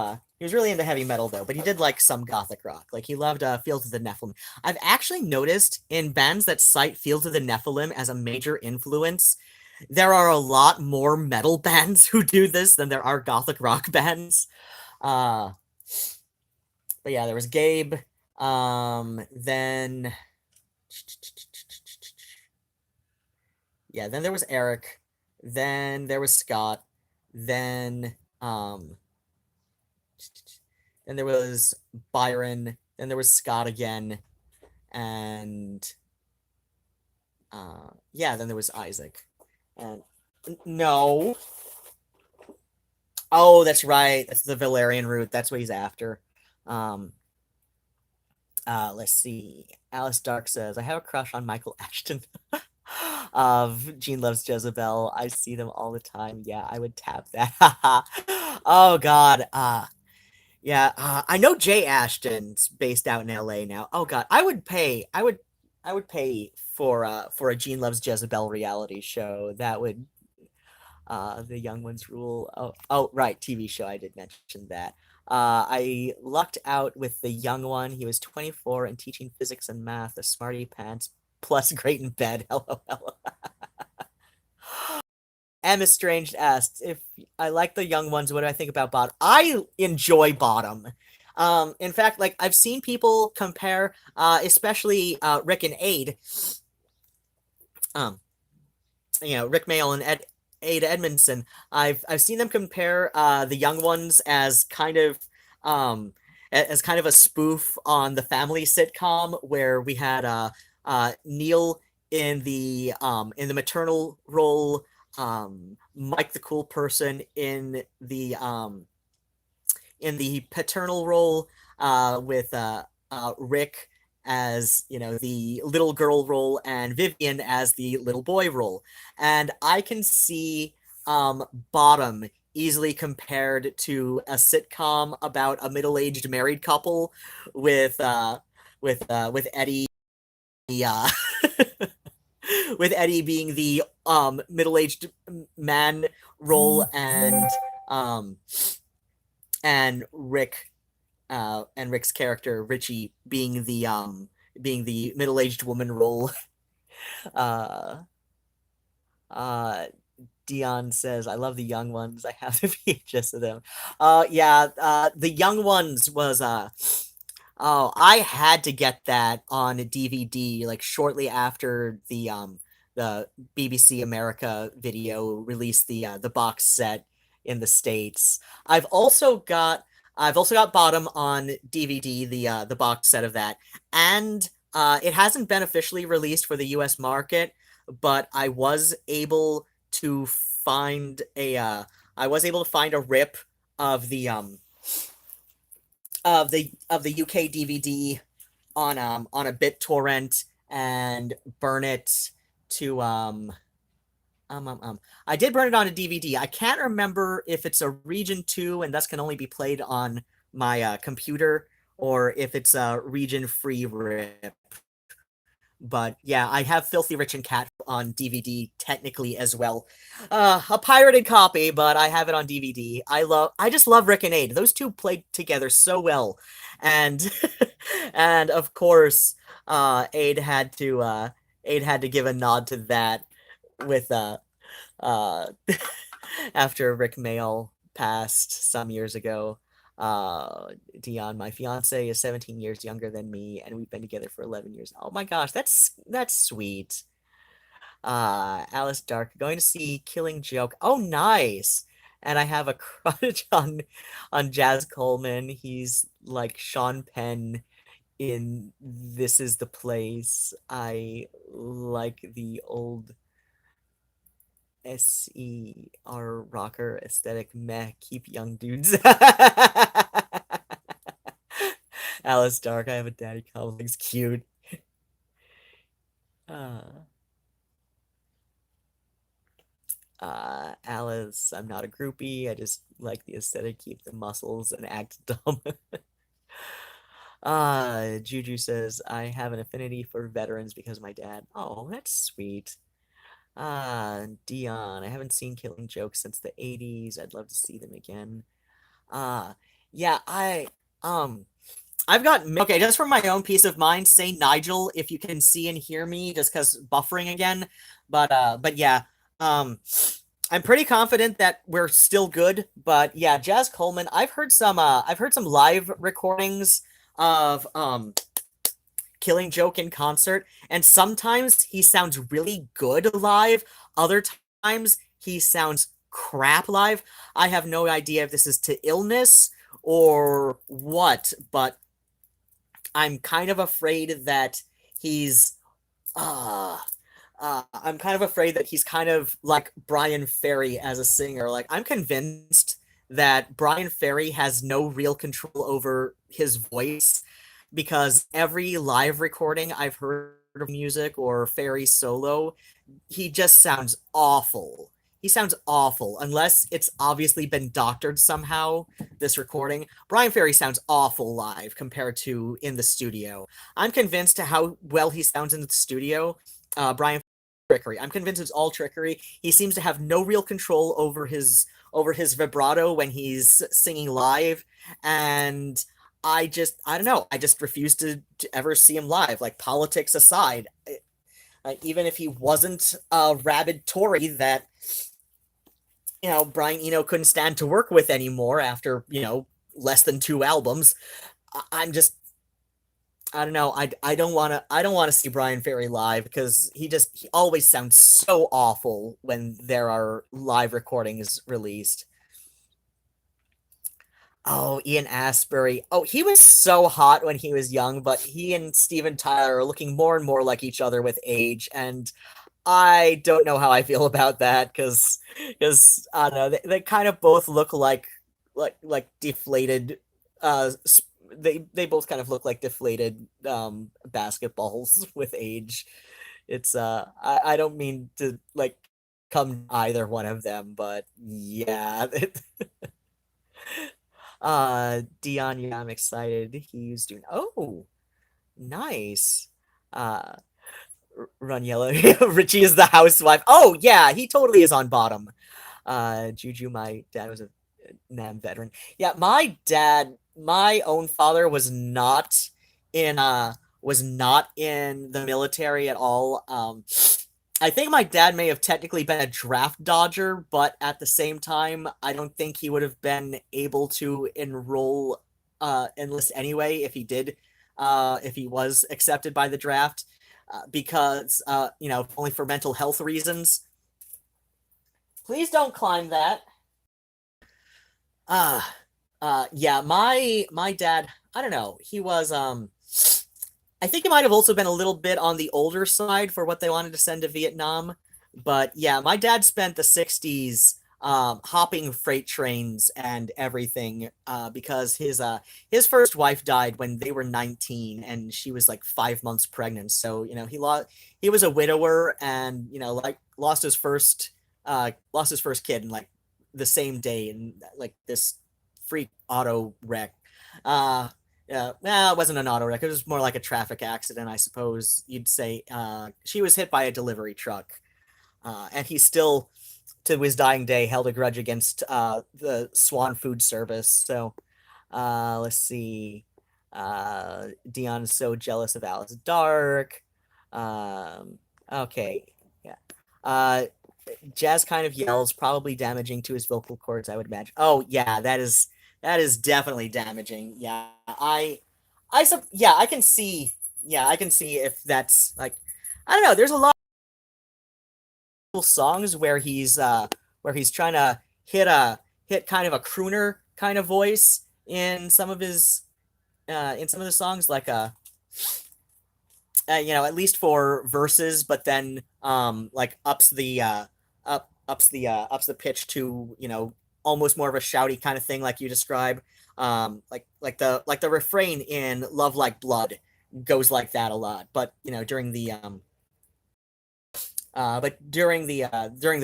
heavy metal though, but he did like some gothic rock. Like he loved Fields of the Nephilim. I've actually noticed in bands that cite Fields of the Nephilim as a major influence, there are a lot more metal bands who do this than there are gothic rock bands. Uh, but yeah, there was Gabe. Then yeah, then there was Eric. Then there was Scott. Then then there was Byron. Then there was Scott again, and yeah, then there was Isaac. And no, oh, that's right. That's the Valerian route. That's what he's after. Um, let's see. Alice Dark says, I have a crush on Michael Ashton of Gene Loves Jezebel. I see them all the time. Yeah, I would tap that. Oh God. Yeah, I know Jay Ashton's based out in LA now. Oh God, I would pay for a Gene Loves Jezebel reality show. That would, the Young Ones rule. Oh right, TV show. I did mention that. I lucked out with the young one. He was 24 and teaching physics and math, a smarty pants, plus great in bed. LOL. Emma Strange asked if I like the young ones. What do I think about Bottom? I enjoy Bottom. In fact, like I've seen people compare, especially Rick and Aid. Um, Rick Mayall and Aid Edmondson. I've seen them compare the young ones as kind of, as kind of a spoof on the family sitcom where we had Neil in the maternal role, Mike the cool person in the paternal role, with Rick as the little girl role and Vivian as the little boy role, and I can see Bottom easily compared to a sitcom about a middle-aged married couple with with Eddie, uh, with Eddie being the middle-aged man role, um and Rick's character Richie being the middle-aged woman role. Uh uh Dion says, I love the young ones. I have the VHS of them. Yeah, the young ones was oh, I had to get that on a DVD like shortly after the BBC America video released the box set in the States. I've also got I've also got Bottom on DVD, the box set of that, and it hasn't been officially released for the U.S. market, but to find a I was able to find a rip of of the UK DVD on a BitTorrent and burn it to um, um, um. I did burn it on a DVD. I can't remember if it's a Region 2 and thus can only be played on my computer, or if it's a Region Free rip. But yeah, I have Filthy Rich and Cat on DVD technically as well. A pirated copy, but I have it on DVD. I just love Rick and Aid. Those two played together so well. And and of course, Aid had to give a nod to that with uh after Rick Mayall passed some years ago. Dion, my fiance, is 17 years younger than me, and we've been together for 11 years. Oh my gosh, that's sweet. Alice Dark, going to see Killing Joke. Oh, nice. And I have a crush on Jazz Coleman. He's like Sean Penn in This Is the Place. I like the old SER rocker aesthetic. Meh, keep young dudes. Alice Dark, I have a daddy complex. Cute. Uh, Alice, I'm not a groupie. I just like the aesthetic, keep the muscles, and act dumb. Juju says, I have an affinity for veterans because of my dad. Oh, that's sweet. Dion, I haven't seen Killing Jokes since the 80s. I'd love to see them again. Uh, yeah, I've got okay, just for my own peace of mind, say Nigel if you can see and hear me, just because buffering again. But yeah, um, I'm pretty confident that we're still good. But yeah, Jazz Coleman, I've heard some live recordings of Killing Joke in concert, and sometimes he sounds really good live. Other times he sounds crap live. I have no idea if this is to illness or what, but I'm kind of afraid that he's uh I'm kind of afraid that he's kind of like Brian Ferry as a singer. Like, I'm convinced that Brian Ferry has no real control over his voice, because every live recording I've heard of music or Ferry solo, he just sounds awful. He sounds awful unless it's obviously been doctored somehow. This recording, Brian Ferry sounds awful live compared to in the studio. I'm convinced to how well he sounds in the studio. Brian trickery. I'm convinced it's all trickery. He seems to have no real control over his vibrato when he's singing live, and I don't know. I just refuse to ever see him live. Like, politics aside, even if he wasn't a rabid Tory that Brian Eno couldn't stand to work with anymore after less than two albums. I'm just I don't know. I don't want to see Brian Ferry live because he always sounds so awful when there are live recordings released. Oh, Ian Astbury. Oh, he was so hot when he was young, but he and Steven Tyler are looking more and more like each other with age, and I don't know how I feel about that because I don't know, they kind of both look like deflated they both kind of look like deflated basketballs with age. It's I don't mean to like come either one of them, but yeah. Dion, yeah, I'm excited. He's doing nice. Uh Run Yellow. Richie is the housewife. Oh yeah, he totally is on bottom. Juju, my dad was a Nam veteran. Yeah, my own father was not in the military at all. I think my dad may have technically been a draft dodger, but at the same time, I don't think he would have been able to enlist anyway if he was accepted by the draft, because only for mental health reasons. Please don't climb that. Uh yeah, my dad, I don't know. He was I think he might have also been a little bit on the older side for what they wanted to send to Vietnam. But yeah, my dad spent the 60s hopping freight trains and everything, because his first wife died when they were 19 and she was like 5 months pregnant. So he was a widower, and like lost his first kid in like the same day, in like this freak auto wreck. Yeah, well, it wasn't an auto wreck. It was more like a traffic accident, I suppose you'd say. She was hit by a delivery truck, and he still, to his dying day, held a grudge against the Swan Food Service. So let's see. Dion's so jealous of Alice Dark. Um, okay, yeah. Jazz kind of yells, probably damaging to his vocal cords, I would imagine. Oh yeah, that is definitely damaging. Yeah, yeah, I can see. Yeah, I can see if that's like, I don't know. There's a lot of songs where he's trying to hit kind of a crooner kind of voice in some of the songs, like at least for verses, but then like ups the pitch to almost more of a shouty kind of thing, like you describe. Like the refrain in Love Like Blood goes like that a lot, but during the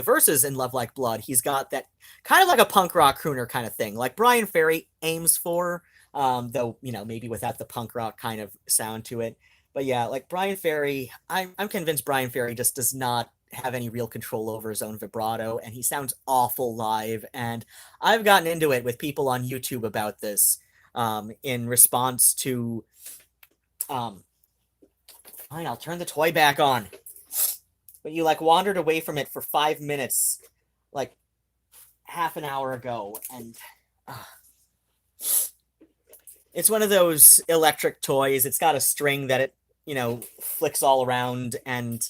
verses in Love Like Blood, he's got that kind of like a punk rock crooner kind of thing, like Brian Ferry aims for, though maybe without the punk rock kind of sound to it. But yeah, like Brian Ferry, I'm convinced Brian Ferry just does not have any real control over his own vibrato, and he sounds awful live. And I've gotten into it with people on YouTube about this, in response to, fine, I'll turn the toy back on. But you like wandered away from it for 5 minutes, like half an hour ago, and uh, it's one of those electric toys. It's got a string that it flicks all around, and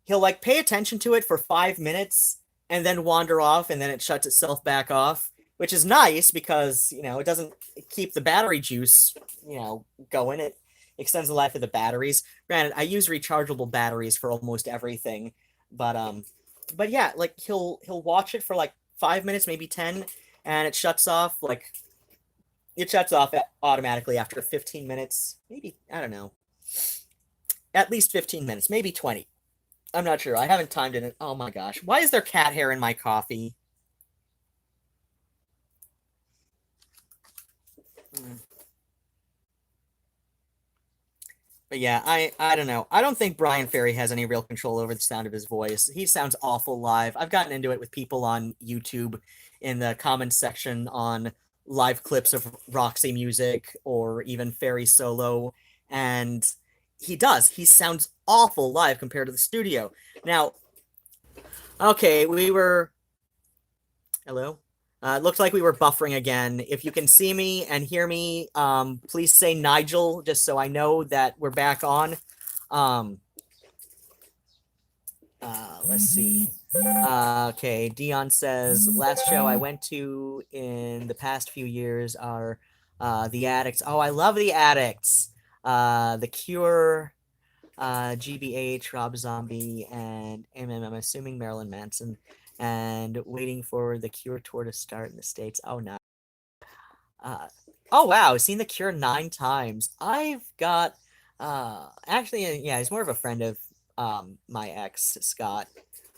he'll like pay attention to it for 5 minutes and then wander off, and then it shuts itself back off, which is nice because it doesn't keep the battery juice going. It extends the life of the batteries. Granted, I use rechargeable batteries for almost everything, but yeah, like he'll watch it for like 5 minutes, maybe 10, and it shuts off automatically after 15 minutes, maybe, I don't know, at least 15 minutes, maybe 20. I'm not sure. I haven't timed it. Oh my gosh, why is there cat hair in my coffee? Mm. But yeah, I don't know. I don't think Brian Ferry has any real control over the sound of his voice. He sounds awful live. I've gotten into it with people on YouTube in the comments section on live clips of Roxy music or even Ferry solo, and he does. He sounds awful live compared to the studio. Now, okay, we were hello. It looks like we were buffering again. If you can see me and hear me, please say Nigel, just so I know that we're back on. Um, let's see. Okay, Dion says, last show I went to in the past few years are The Addicts. Oh, I love The Addicts. The Cure, GBH, Rob Zombie, and I'm assuming Marilyn Manson. And waiting for the Cure tour to start in the States. Oh, no. Oh, wow. Seen the Cure 9 times. I've got, actually, yeah, he's more of a friend of my ex, Scott.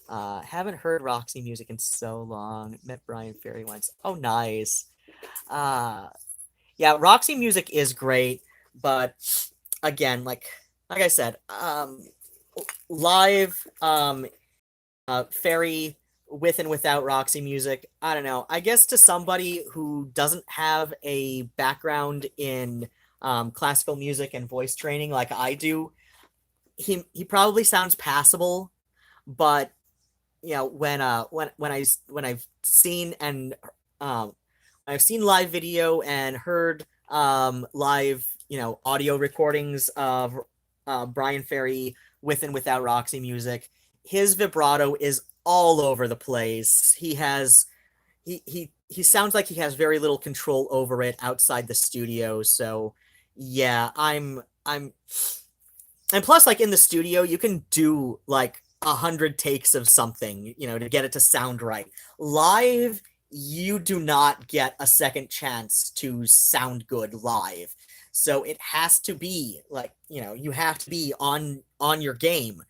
Haven't heard Roxy music in so long. Met Brian Ferry once. Oh, nice. Uh, yeah, Roxy music is great, but again, like I said, live, Ferry with and without Roxy music, I don't know. I guess to somebody who doesn't have a background in classical music and voice training like I do, he probably sounds passable, but when I've seen live video and heard live audio recordings of Brian Ferry with and without Roxy music, his vibrato is all over the place. He sounds like he has very little control over it outside the studio. So yeah, I'm and plus, like, in the studio you can do like 100 takes of something, to get it to sound right. Live, you do not get a second chance to sound good live. So it has to be like, you have to be on your game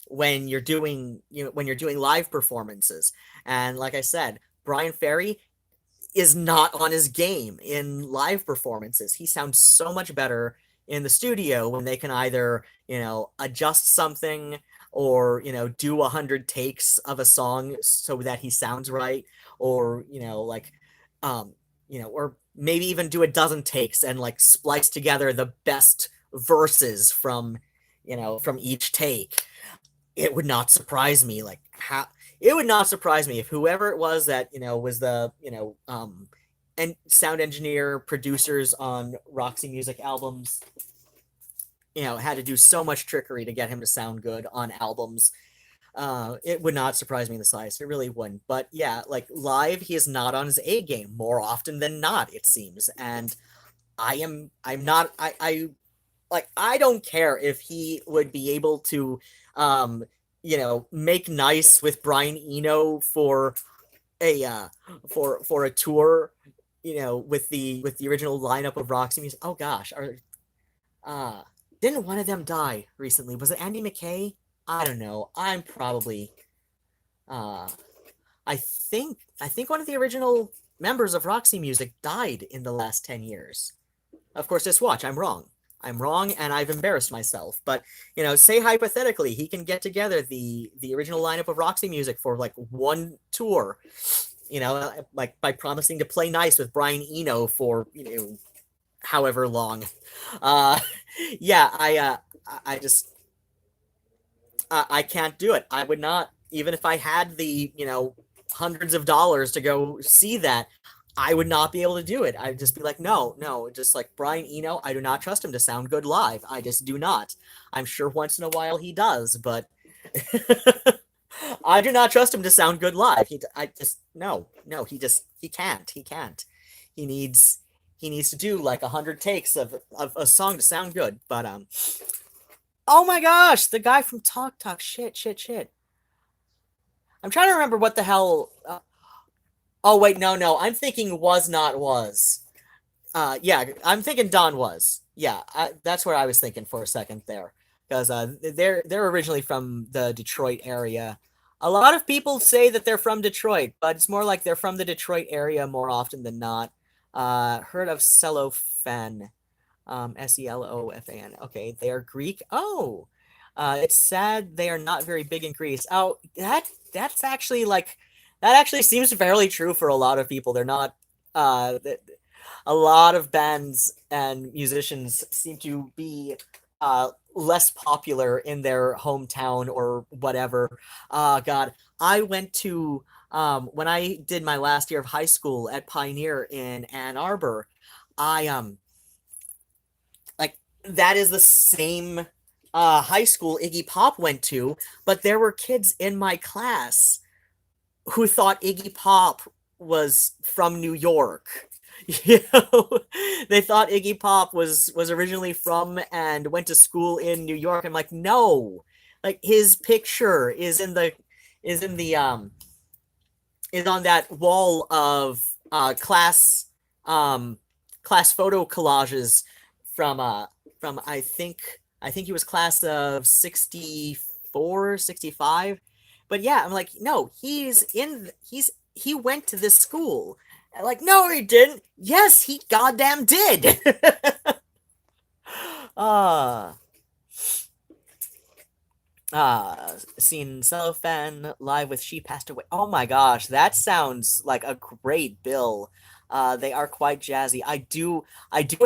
when you're doing, when you're doing live performances. And like I said, Brian Ferry is not on his game in live performances. He sounds so much better in the studio when they can either, adjust something or, do 100 takes of a song so that he sounds right, or, um, or maybe even do a dozen takes and like splice together the best verses from each take. It would not surprise me like how it would not surprise me if whoever it was that was the and sound engineer producers on Roxy Music albums had to do so much trickery to get him to sound good on albums. It would not surprise me in the slightest. It really wouldn't. But yeah, like live, he is not on his A game more often than not, it seems. And I'm not I don't care if he would be able to um make nice with Brian Eno for a tour, with the original lineup of Roxy Music. Oh gosh, uh didn't one of them die recently? Was it Andy McKay? I don't know. I'm probably uh I think one of the original members of Roxy Music died in the last 10 years. Of course, just watch. I'm wrong. I'm wrong, and I've embarrassed myself. But say hypothetically, he can get together the original lineup of Roxy Music for like one tour. Like by promising to play nice with Brian Eno for however long. Uh, yeah, I just I can't do it. I would not, even if I had the hundreds of dollars to go see that. I would not be able to do it. I'd just be like, no, no, just like Brian Eno, I do not trust him to sound good live. I just do not. I'm sure once in a while he does, but I do not trust him to sound good live. I just, no, no, he can't. He can't. He needs, he needs to do like 100 takes of a song to sound good. But, oh my gosh, the guy from Talk Talk, shit, shit, shit. I'm trying to remember what the hell, oh wait, no, no, I'm thinking was not was. Yeah, I'm thinking Don was. Yeah, that's where I was thinking for a second there, because they're originally from the Detroit area. A lot of people say that they're from Detroit, but it's more like they're from the Detroit area more often than not. Heard of Cellophane? Selofan. Okay, they are Greek. Oh, it's sad they are not very big in Greece. Oh, that's actually like that actually seems fairly true for a lot of people. They're not. Uh, a lot of bands and musicians seem to be less popular in their hometown or whatever. God, I went to when I did my last year of high school at Pioneer in Ann Arbor. I like that is the same high school Iggy Pop went to, but there were kids in my class who thought Iggy Pop was from New York. You know, they thought Iggy Pop was originally from and went to school in New York. I'm like, no, like his picture is in the is on that wall of um class photo collages from from I think he was class of 64, 65. But yeah, I'm like, no, he went to this school. I'm like, no, he didn't. Yes, he goddamn did. uh Seen Cellophane live with She Passed Away. Oh my gosh, that sounds like a great bill. They are quite jazzy. I do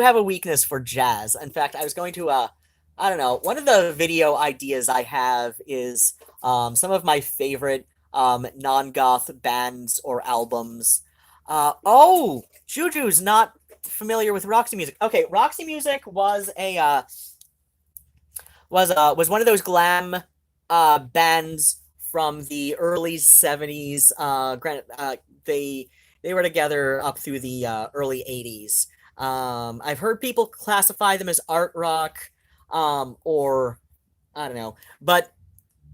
have a weakness for jazz. In fact, I was going to I don't know, one of the video ideas I have is some of my favorite non-goth bands or albums. Oh, Juju's not familiar with Roxy Music. Okay, Roxy Music was one of those glam bands from the early 70s. Granted, they were together up through the early 80s. I've heard people classify them as art rock, or I don't know, but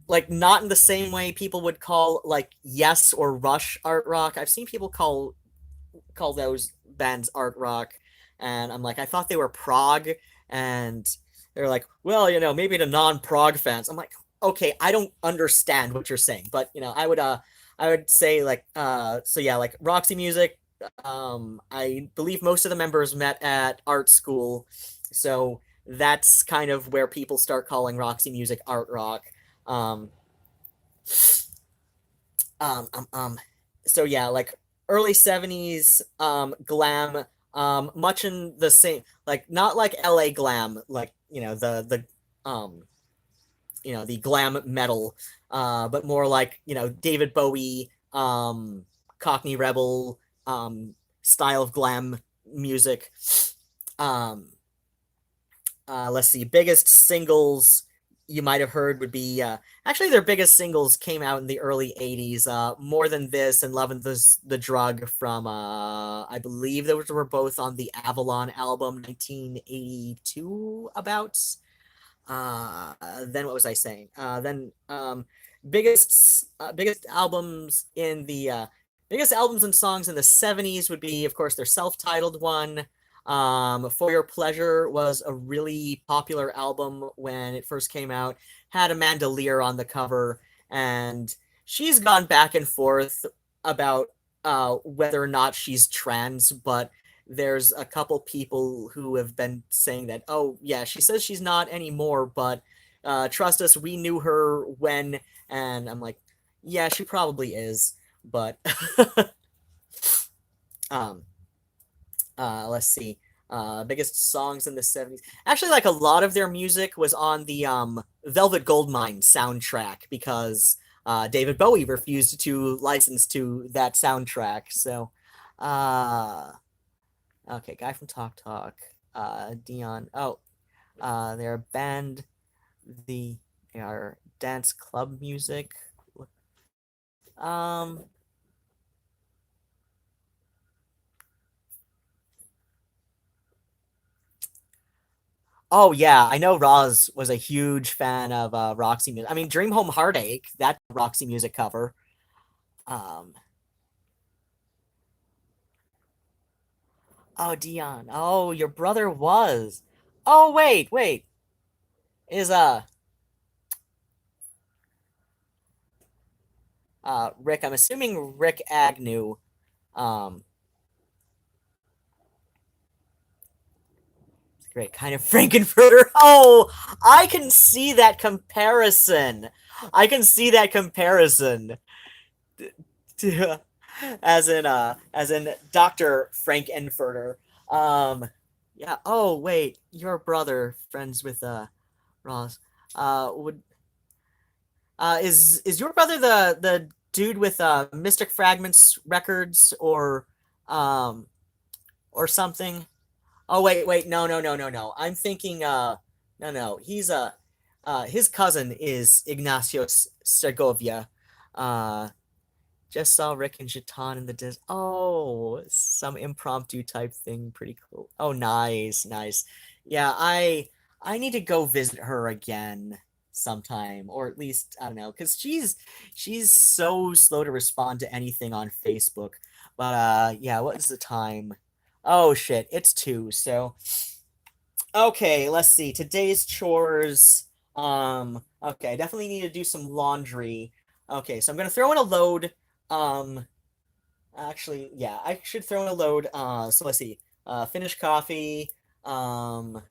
like not in the same way people would call like Yes or Rush art rock. I've seen people call those bands art rock, and I'm like, I thought they were prog, and they're like, well, maybe to non-prog fans. I'm like, okay, I don't understand what you're saying, but I would say like so yeah, like Roxy Music. I believe most of the members met at art school, so that's kind of where people start calling Roxy Music art rock. Um, um, um, um, so yeah, like early 70s glam, much in the same, like not like LA glam, like the glam metal, but more like David Bowie, Cockney Rebel, style of glam music. Um, let's see, biggest singles you might have heard would be actually their biggest singles came out in the early 80s. More Than This and Love and the Drug from I believe those were both on the Avalon album 1982 about. Then what was I saying? Then biggest albums in the biggest albums and songs in the 70s would be, of course, their self-titled one. For Your Pleasure was a really popular album when it first came out. Had Amanda Lear on the cover, and she's gone back and forth about whether or not she's trans, but there's a couple people who have been saying that, oh yeah, she says she's not anymore, but trust us, we knew her when, and I'm like, yeah, she probably is, but um let's see. Biggest songs in the 70s. Actually, like a lot of their music was on the Velvet Goldmine soundtrack because David Bowie refused to license to that soundtrack. So, uh, okay, guy from Talk Talk, Dion. Oh, they're a band. The they are dance club music. Um, Oh yeah, I know Roz was a huge fan of Roxy music. I mean, Dream Home Heartache, that Roxy music cover. Um, oh Dion. Oh, your brother was. Oh wait. Is Rick, I'm assuming Rick Agnew. Um Great, kind of Frankenfurter. Oh, I can see that comparison. I can see that comparison. To, as in Dr. Frank Enfurter. Yeah. Oh wait, your brother friends with Ross. Would is your brother the dude with Mystic Fragments Records um or something? Oh wait, no. I'm thinking no, he's his cousin is Ignacio Segovia. Uh Just saw Rick and Jatan in the disc. Oh, some impromptu type thing. Pretty cool. Oh, nice. Yeah, I need to go visit her again sometime, or at least I don't know, because she's so slow to respond to anything on Facebook. But yeah, what is the time? Oh shit, it's 2. So okay, let's see. Today's chores. Okay, I definitely need to do some laundry. Okay, so I'm gonna throw in a load. Um, Actually, yeah, I should throw in a load. So let's see. Finish coffee. Um,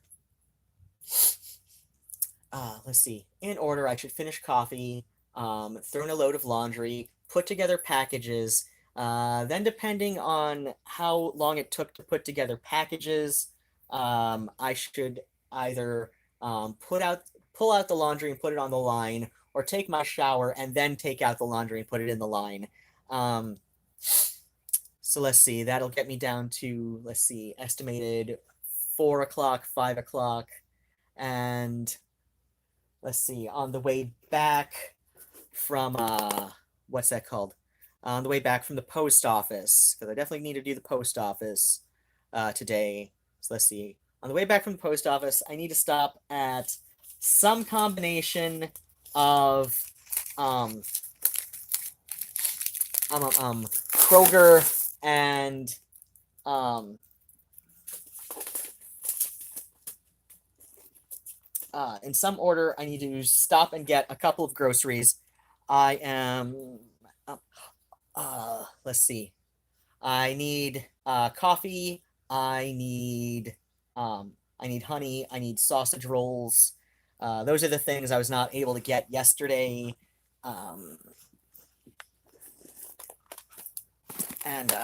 let's see. In order, I should finish coffee. Throw in a load of laundry. Put together packages. Then, depending on how long it took to put together packages, I should either pull out the laundry and put it on the line, or take my shower and then take out the laundry and put it in the line. Um, So let's see, that'll get me down to, let's see, estimated 4 o'clock, 5 o'clock. And let's see, on the way back from, what's that called? On the way back from the post office, because I definitely need to do the post office today. So let's see, on the way back from the post office, I need to stop at some combination of Kroger and in some order, I need to stop and get a couple of groceries. I am, let's see. I need coffee. I need honey. I need sausage rolls. Those are the things I was not able to get yesterday. Um, and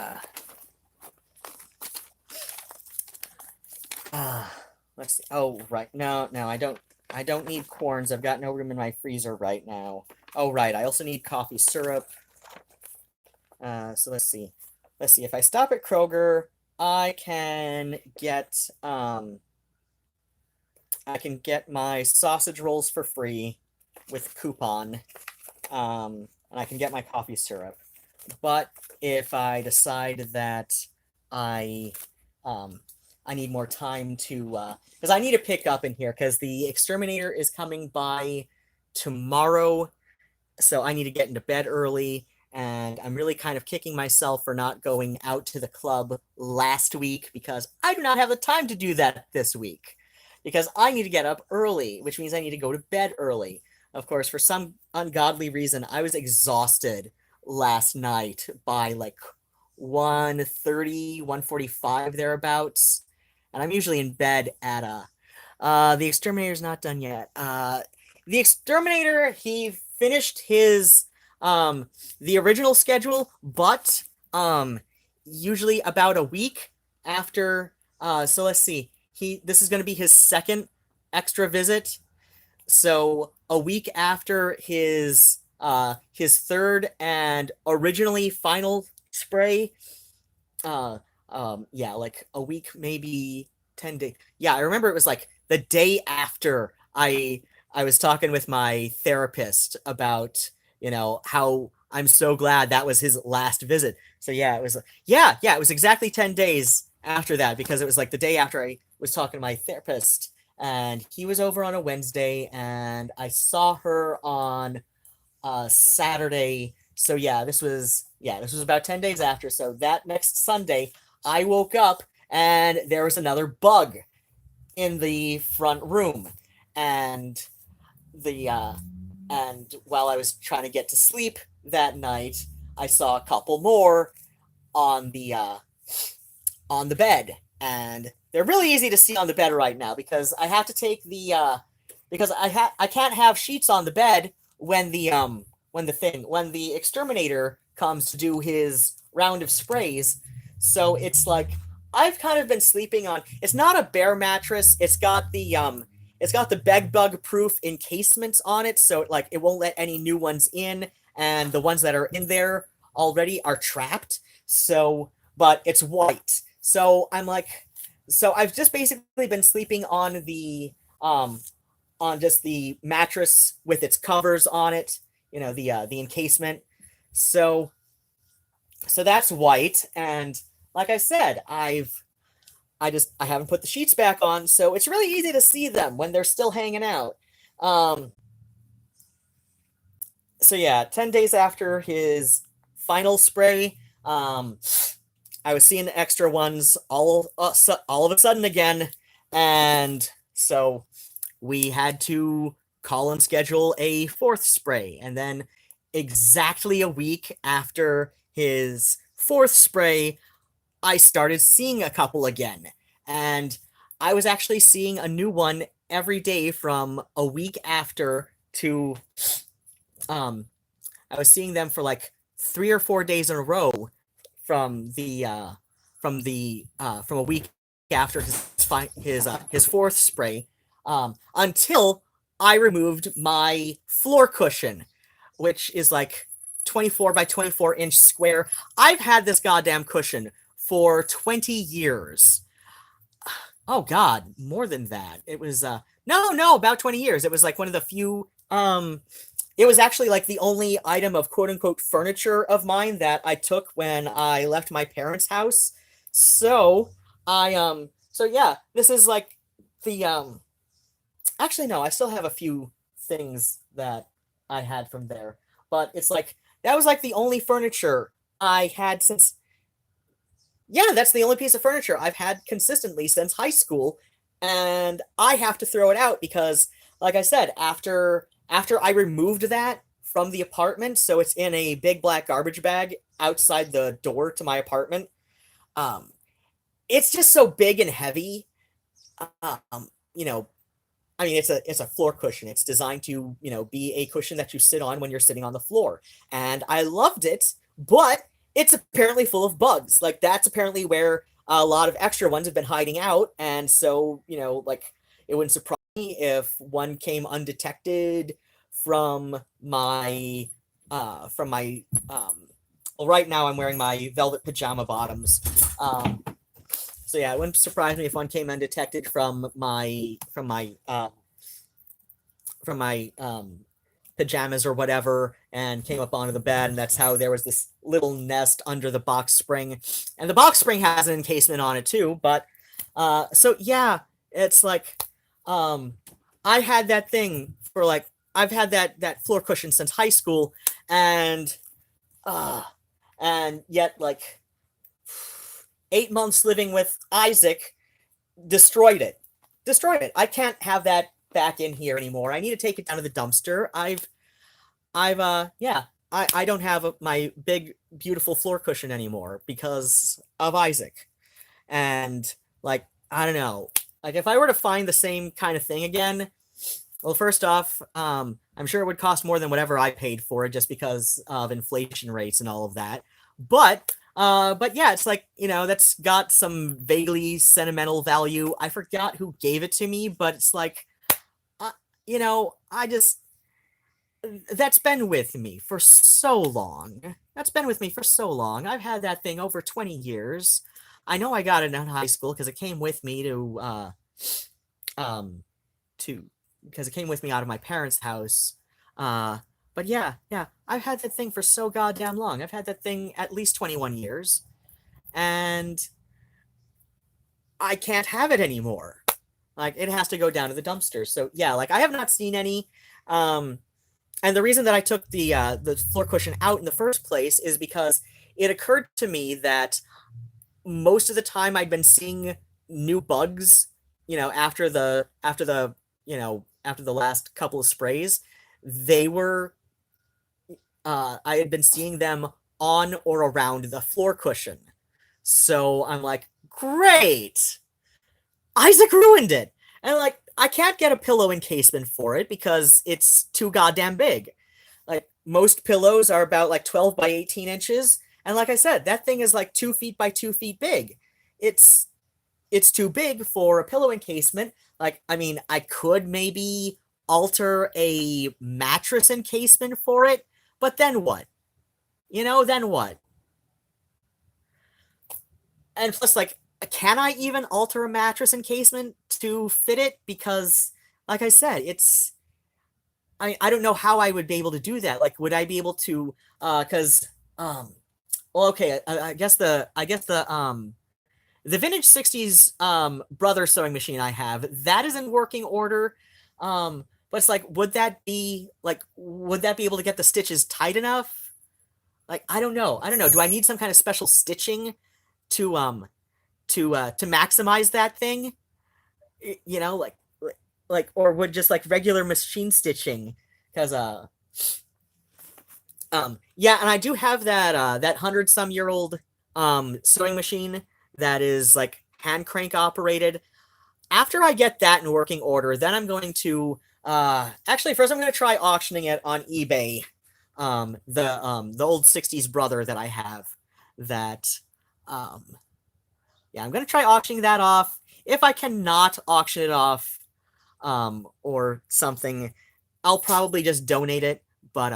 let's see. Oh, right. No, no, I don't need corns. I've got no room in my freezer right now. Oh, right. I also need coffee syrup. So let's see. Let's see. If I stop at Kroger, I can get my sausage rolls for free with coupon. And I can get my coffee syrup. But if I decide that I I need more time to because I need to pick up in here because the exterminator is coming by tomorrow, so I need to get into bed early. And I'm really kind of kicking myself for not going out to the club last week because I do not have the time to do that this week because I need to get up early, which means I need to go to bed early. Of course, for some ungodly reason, I was exhausted last night by like 1:30, 1:45 thereabouts. And I'm usually in bed at the exterminator's not done yet. The exterminator, he finished his the original schedule, but usually about a week after so let's see. This is going to be his second extra visit. So a week after his third and originally final spray, yeah, like a week, maybe 10 days. Yeah, I remember it was like the day after I was talking with my therapist about, how I'm so glad that was his last visit. So yeah, it was it was exactly 10 days after that because it was like the day after I was talking to my therapist, and he was over on a Wednesday and I saw her on Saturday. So this was about 10 days after. So that next Sunday I woke up and there was another bug in the front room, and and while I was trying to get to sleep that night, I saw a couple more on the bed, and they're really easy to see on the bed right now because I have to take the because I can't have sheets on the bed when the exterminator comes to do his round of sprays. So it's like I've kind of been sleeping on. It's not a bear mattress. It's got the bed bug proof encasements on it, so it won't let any new ones in, and the ones that are in there already are trapped. So, but it's white. So I've just basically been sleeping on just the mattress with its covers on it, the encasement. So that's white, and like I said, I haven't put the sheets back on, so it's really easy to see them when they're still hanging out. So 10 days after his final spray, I was seeing the extra ones all of a sudden again, and so we had to call and schedule a fourth spray. And then exactly a week after his fourth spray, I started seeing a couple again. And I was actually seeing a new one every day from a week after to I was seeing them for like 3 or 4 days in a row from a week after his fourth spray, until I removed my floor cushion, which is like 24 by 24 inch square. I've had this goddamn cushion for 20 years. Oh God, more than that. It was no, about 20 years. It was like one of the few it was actually like the only item of quote unquote furniture of mine that I took when I left my parents' house. So this is like the actually no, I still have a few things that I had from there. but it's like that was like the only furniture I had since. Yeah, that's the only piece of furniture I've had consistently since high school, and I have to throw it out because, like I said, after I removed that from the apartment, so it's in a big black garbage bag outside the door to my apartment. Um, it's just so big and heavy. You know, I mean, it's a floor cushion. It's designed to, be a cushion that you sit on when you're sitting on the floor. And I loved it, but it's apparently full of bugs. Like that's apparently where a lot of extra ones have been hiding out. And so, like it wouldn't surprise me if one came undetected from my from my well, right now I'm wearing my velvet pajama bottoms. So yeah, it wouldn't surprise me if one came undetected from my pajamas or whatever and came up onto the bed, and that's how there was this little nest under the box spring, and the box spring has an encasement on it too. But so yeah, it's like I had that thing for like I've had that floor cushion since high school, and uh and yet like 8 months living with Isaac destroyed it. Destroyed it. I can't have that back in here anymore. I need to take it down to the dumpster. Yeah, I don't have my big beautiful floor cushion anymore because of Isaac. And like I don't know, like if I were to find the same kind of thing again, well, first off, I'm sure it would cost more than whatever I paid for it just because of inflation rates and all of that. But yeah, it's like, that's got some vaguely sentimental value. I forgot who gave it to me, but it's like, I just, that's been with me for so long. That's been with me for so long. I've had that thing over 20 years. I know I got it in high school because it came with me um, to, because it came with me out of my parents' house. Uh, but yeah, I've had that thing for so goddamn long. I've had that thing at least 21 years, and I can't have it anymore. Like it has to go down to the dumpster. So yeah, like I have not seen any. Um, and the reason that I took the floor cushion out in the first place is because it occurred to me that most of the time I'd been seeing new bugs, after the last couple of sprays, they were I had been seeing them on or around the floor cushion. So I'm like, great. Isaac ruined it. And like, I can't get a pillow encasement for it because it's too goddamn big. Like most pillows are about like 12 by 18 inches. And like I said, that thing is like 2 feet by 2 feet big. It's it's too big for a pillow encasement. Like, I mean, I could maybe alter a mattress encasement for it, but then what? Then what? And plus, like, can I even alter a mattress encasement to fit it? Because, like I said, I don't know how I would be able to do that. Like, would I be able to? Because well, okay, the vintage 60s brother sewing machine I have, that is in working order. But it's like, would that be able to get the stitches tight enough? Like, I don't know. I don't know. Do I need some kind of special stitching to maximize that thing? Like or would just like regular machine stitching, because yeah, and I do have that 100-some-year-old sewing machine that is like hand crank operated. After I get that in working order, then I'm going to actually first I'm going to try auctioning it on eBay. The old 60s brother that I have, that um yeah, I'm going to try auctioning that off. If I cannot auction it off or something, I'll probably just donate it. But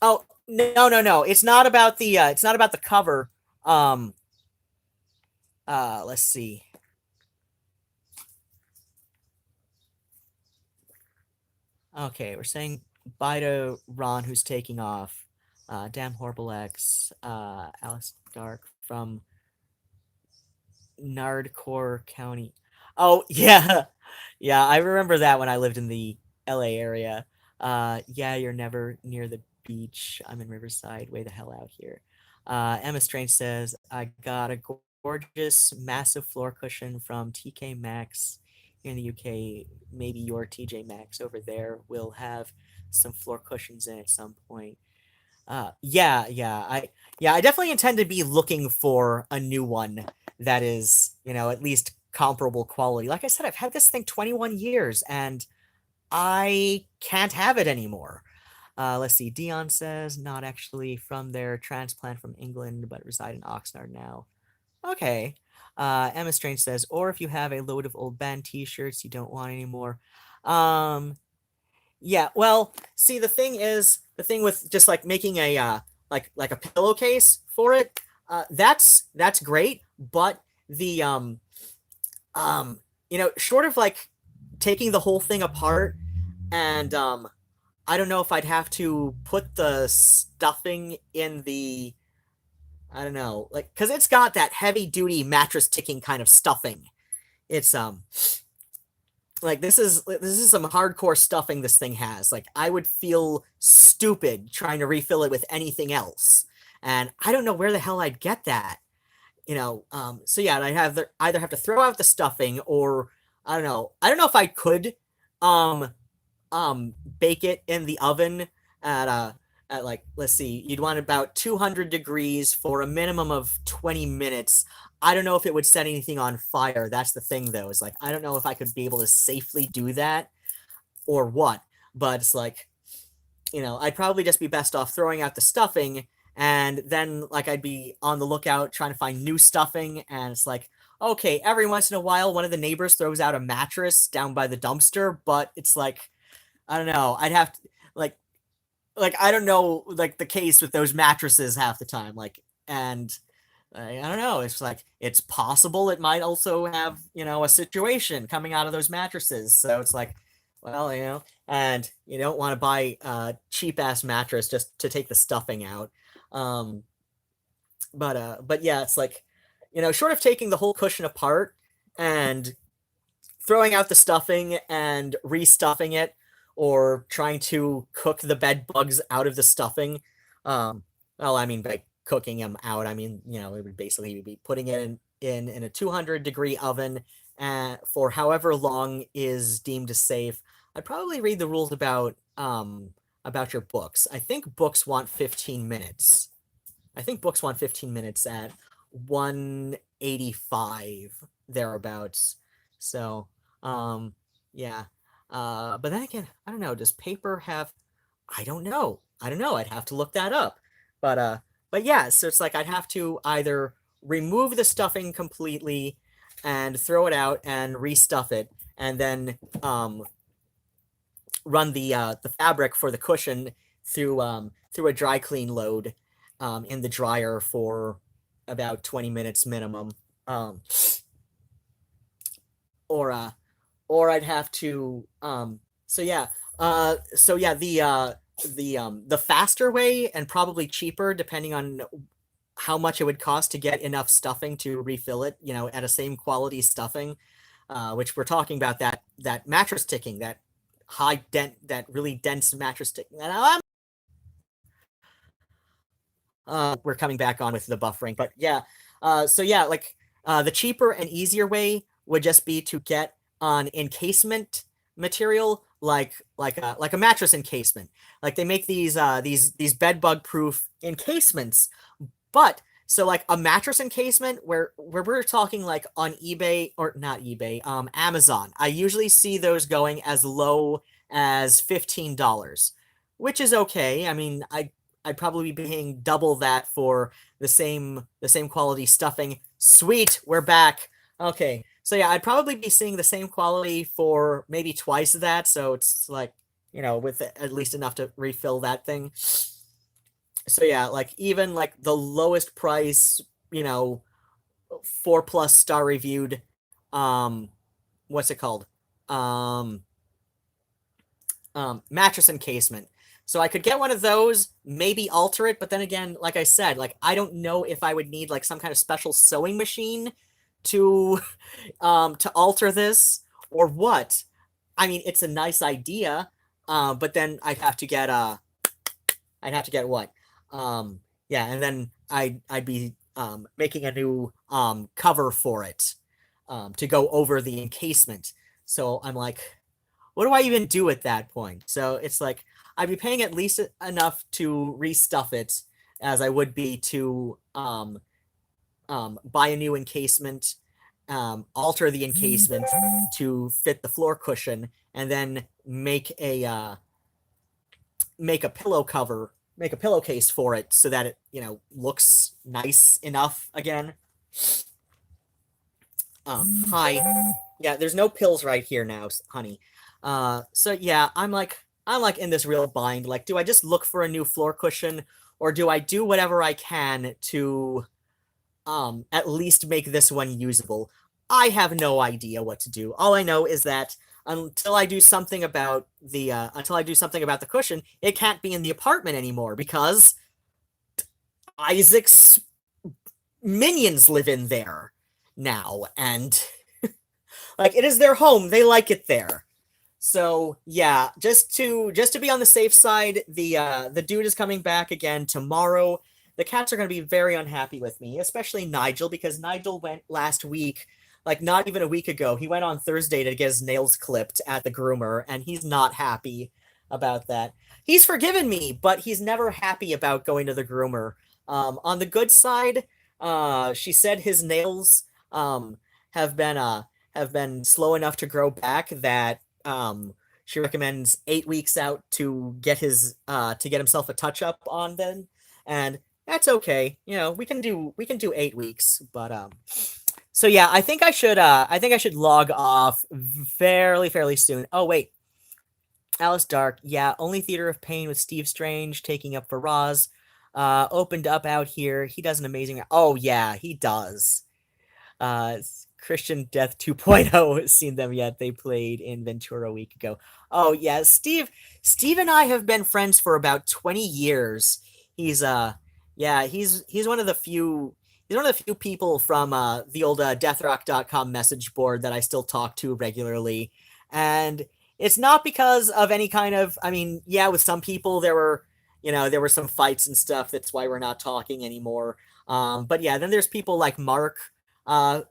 oh, no, it's not about the cover. Um let's see. Okay, we're saying bye to Ron, who's taking off. Damn Horrible X, Alice Dark from Nardcore County. Oh, yeah. Yeah, I remember that when I lived in the LA area. Yeah, you're never near the beach. I'm in Riverside, way the hell out here. Emma Strange says, I got a gorgeous, massive floor cushion from TK Maxx here in the UK. Maybe your TJ Maxx over there will have some floor cushions in at some point. Yeah, I definitely intend to be looking for a new one that is, at least comparable quality. Like I said, I've had this thing 21 years and I can't have it anymore. Let's see. Dion says, not actually from their transplant from England, but reside in Oxnard now. Okay. Emma Strange says, or if you have a load of old band t-shirts you don't want anymore. Yeah, well, see, the thing with just like making a like a pillowcase for it, that's great, but the short of like taking the whole thing apart and I don't know if I'd have to put the stuffing in the I don't know, like cuz it's got that heavy duty mattress ticking kind of stuffing. It's like this is some hardcore stuffing this thing has. Like I would feel stupid trying to refill it with anything else. And I don't know where the hell I'd get that. So yeah, I'd either have to throw out the stuffing or I don't know. I don't know if I could um bake it in the oven at like let's see, you'd want about 200 degrees for a minimum of 20 minutes. I don't know if it would set anything on fire. That's the thing though. Is like I don't know if I could be able to safely do that or what. But it's like, I'd probably just be best off throwing out the stuffing and then like I'd be on the lookout trying to find new stuffing and it's like okay, every once in a while one of the neighbors throws out a mattress down by the dumpster, but it's like I don't know. I'd have to like I don't know like the case with those mattresses half the time. Like and I don't know. It's like it's possible it might also have a situation coming out of those mattresses. So it's like, well, and you don't want to buy a cheap ass mattress just to take the stuffing out. Um, but yeah, it's like short of taking the whole cushion apart and throwing out the stuffing and restuffing it or trying to cook the bed bugs out of the stuffing. Well, I mean, by cooking them out, I mean, it would basically be putting it in a 200-degree oven for however long is deemed safe. I'd probably read the rules about your books. I think books want 15 minutes. I think books want 15 minutes at 185 thereabouts. So, yeah. But then again, I don't know. Does paper have? I don't know. I don't know. I'd have to look that up. But yeah. So it's like I'd have to either remove the stuffing completely and throw it out and restuff it, and then run the fabric for the cushion through a dry clean load in the dryer for about 20 minutes minimum. Or or I'd have to the faster way and probably cheaper depending on how much it would cost to get enough stuffing to refill it, at a same quality stuffing, which we're talking about that mattress ticking, that that really dense mattress ticking. And we're coming back on with the buffering, but yeah, the cheaper and easier way would just be to get an encasement material like a mattress encasement. Like they make these bed bug proof encasements, but so like a mattress encasement where we're talking like on eBay or not eBay, Amazon. I usually see those going as low as $15, which is okay. I mean, I'd probably be paying double that for the same quality stuffing. Sweet, we're back. Okay. So yeah, I'd probably be seeing the same quality for maybe twice of that. So it's like, with at least enough to refill that thing. So yeah, like even like the lowest price, 4+ star reviewed, what's it called? Mattress encasement. So I could get one of those, maybe alter it, but then again, like I said, like I don't know if I would need like some kind of special sewing machine to to alter this or what. I mean, it's a nice idea. but then I'd have to get what? Yeah, and then I'd be making a new cover for it to go over the encasement. So I'm like, what do I even do at that point? So it's like I'd be paying at least enough to restuff it as I would be to buy a new encasement, alter the encasement to fit the floor cushion, and then make a pillow cover, make a pillowcase for it so that it looks nice enough again. Hi, yeah, there's no pills right here now, honey. So yeah, I'm like in this real bind. Like, do I just look for a new floor cushion, or do I do whatever I can to at least make this one usable? I have no idea what to do. All I know is that until I do something about the cushion, it can't be in the apartment anymore because Isaac's minions live in there now, and like it is their home. They like it there. So yeah, just to be on the safe side, the dude is coming back again tomorrow. The cats are going to be very unhappy with me, especially Nigel, because Nigel went last week, like not even a week ago. He went on Thursday to get his nails clipped at the groomer, and he's not happy about that. He's forgiven me, but he's never happy about going to the groomer. On the good side, she said his nails have been have been slow enough to grow back that she recommends 8 weeks out to get himself a touch up on them, and that's okay. We can do 8 weeks, but so yeah, I think I should log off fairly soon. Oh wait, Alice Dark, yeah, only Theater of Pain with Steve Strange taking up for Roz. Opened up out here. He does an amazing. Oh yeah, he does. Uh, Christian Death 2.0. Seen them yet? They played in Ventura a week ago. Oh yeah, Steve and I have been friends for about 20 years. He's yeah, he's one of the few people from the old deathrock.com message board that I still talk to regularly. And it's not because of any kind of, I mean, yeah, with some people there were some fights and stuff. That's why we're not talking anymore. But yeah, then there's people like Mark,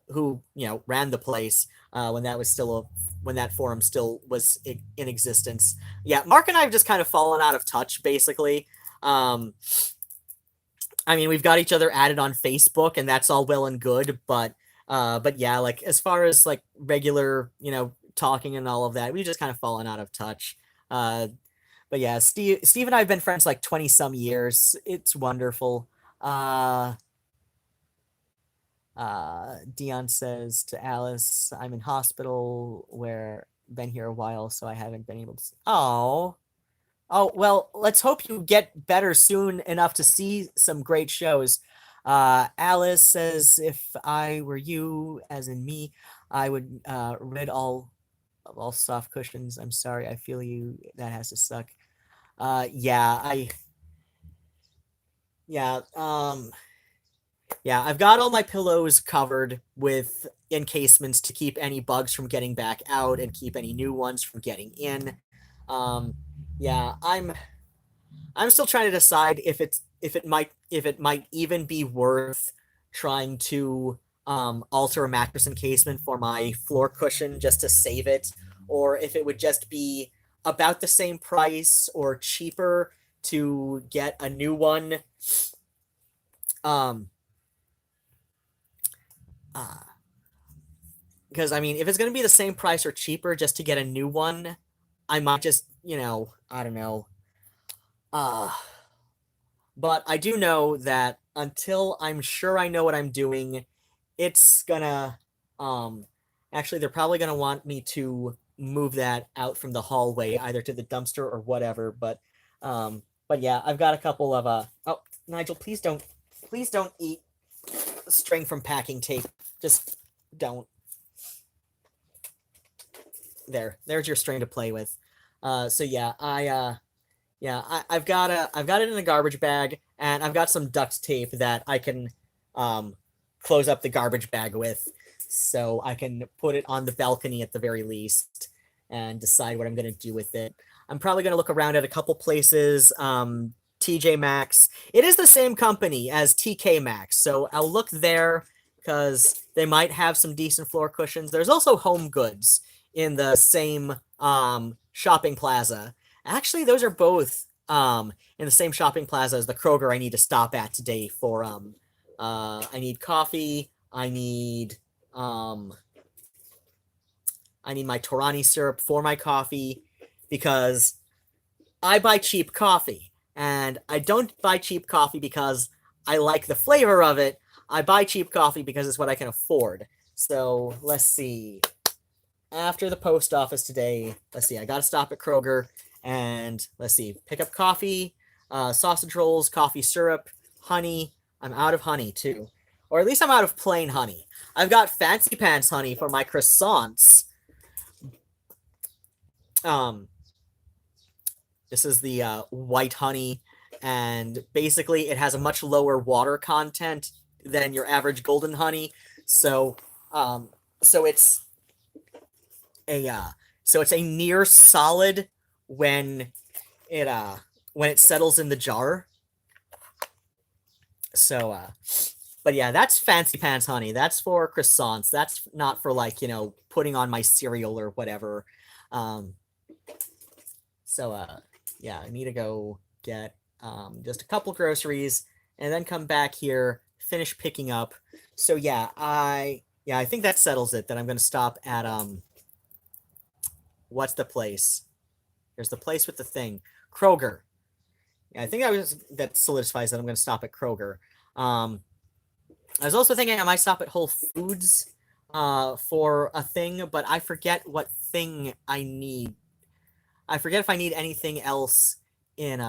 who ran the place when that forum still was in existence. Yeah, Mark and I have just kind of fallen out of touch, basically. Um, I mean, we've got each other added on Facebook, and that's all well and good, but yeah, like as far as like regular, talking and all of that, we've just kind of fallen out of touch. Uh, but yeah, Steve and I have been friends like 20 some years. It's wonderful. Uh, Dion says to Alice, "I'm in hospital where been here a while, so I haven't been able to." Oh, well, let's hope you get better soon enough to see some great shows. Alice says, "If I were you, as in me, I would rid all soft cushions. I'm sorry, I feel you. That has to suck." Yeah, yeah, yeah, I've got all my pillows covered with encasements to keep any bugs from getting back out and keep any new ones from getting in. Um, yeah, I'm still trying to decide if it might even be worth trying to alter a mattress encasement for my floor cushion just to save it, or if it would just be about the same price or cheaper to get a new one. Um, uh, because I mean, if it's gonna be the same price or cheaper just to get a new one, I might just, I don't know. Uh, but I do know that until I'm sure I know what I'm doing, it's gonna actually they're probably gonna want me to move that out from the hallway either to the dumpster or whatever. But yeah, I've got a couple of oh, Nigel, please don't eat string from packing tape. Just don't. There's your string to play with. So yeah, I've got it in a garbage bag, and I've got some duct tape that I can um close up the garbage bag with, so I can put it on the balcony at the very least and decide what I'm gonna do with it. I'm probably going to look around at a couple places. TJ Maxx. It is the same company as TK Maxx, so I'll look there because they might have some decent floor cushions. There's also Home Goods in the same shopping plaza. Actually, those are both in the same shopping plaza as the Kroger I need to stop at today for I need coffee. I need my Torani syrup for my coffee because I buy cheap coffee. And I don't buy cheap coffee because I like the flavor of it. I buy cheap coffee because it's what I can afford. So let's see. After the post office today, let's see. I got to stop at Kroger and let's see. Pick up coffee, sausage rolls, coffee syrup, honey. I'm out of honey too. Or at least I'm out of plain honey. I've got fancy pants honey for my croissants. This is the white honey, and basically it has a much lower water content than your average golden honey. So it's a near solid when it settles in the jar. So but yeah, that's fancy pants honey. That's for croissants. That's not for like, putting on my cereal or whatever. Yeah, I need to go get just a couple groceries and then come back here, finish picking up. So yeah, I think that settles it. That I'm going to stop at what's the place? There's the place with the thing, Kroger. Yeah, I think that solidifies that I'm going to stop at Kroger. I was also thinking I might stop at Whole Foods for a thing, but I forget what thing I need. I forget if I need anything else in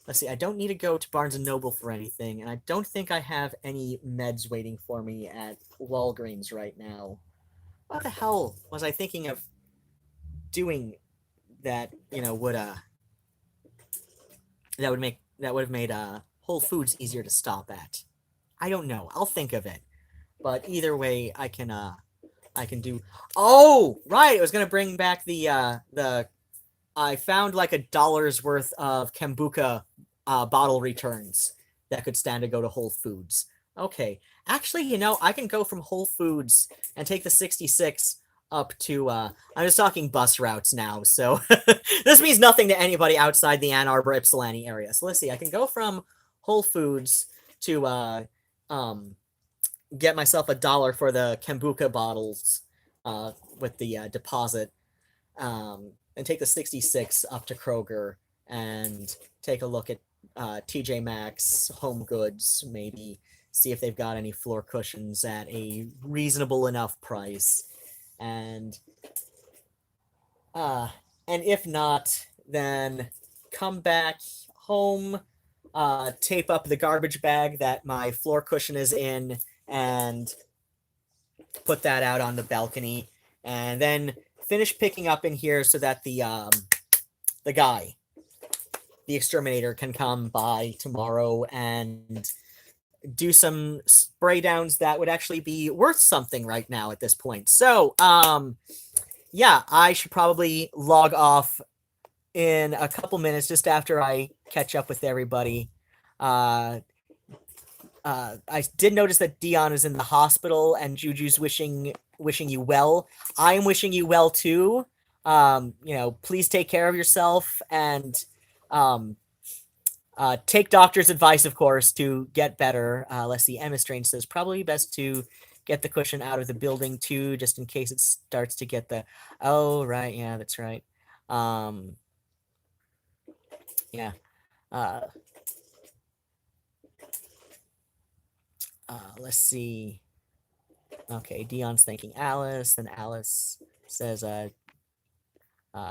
let's see, I don't need to go to Barnes & Noble for anything, and I don't think I have any meds waiting for me at Walgreens right now. What the hell was I thinking of doing that, would have made Whole Foods easier to stop at? I don't know. I'll think of it. But either way, I can do. Oh, right. I was going to bring back the I found like $1 worth of Kombucha bottle returns that could stand to go to Whole Foods. Okay. Actually, I can go from Whole Foods and take the 66 up to, I'm just talking bus routes now, so this means nothing to anybody outside the Ann Arbor, Ypsilanti area. So let's see, I can go from Whole Foods to get myself $1 for the Kombucha bottles with the deposit. And take the 66 up to Kroger and take a look at TJ Maxx, Home Goods, maybe see if they've got any floor cushions at a reasonable enough price. And if not, then come back home, tape up the garbage bag that my floor cushion is in, and put that out on the balcony, and then finish picking up in here so that the guy, the exterminator, can come by tomorrow and do some spray downs that would actually be worth something right now at this point. So, yeah, I should probably log off in a couple minutes just after I catch up with everybody. I did notice that Dion is in the hospital and Juju's wishing you well. I am wishing you well too. Please take care of yourself and take doctor's advice, of course, to get better. Let's see. Emma Strange says probably best to get the cushion out of the building too, just in case it starts to get the. Oh right, yeah, that's right. Yeah. Let's see. Okay, Dion's thanking Alice, and Alice says, if you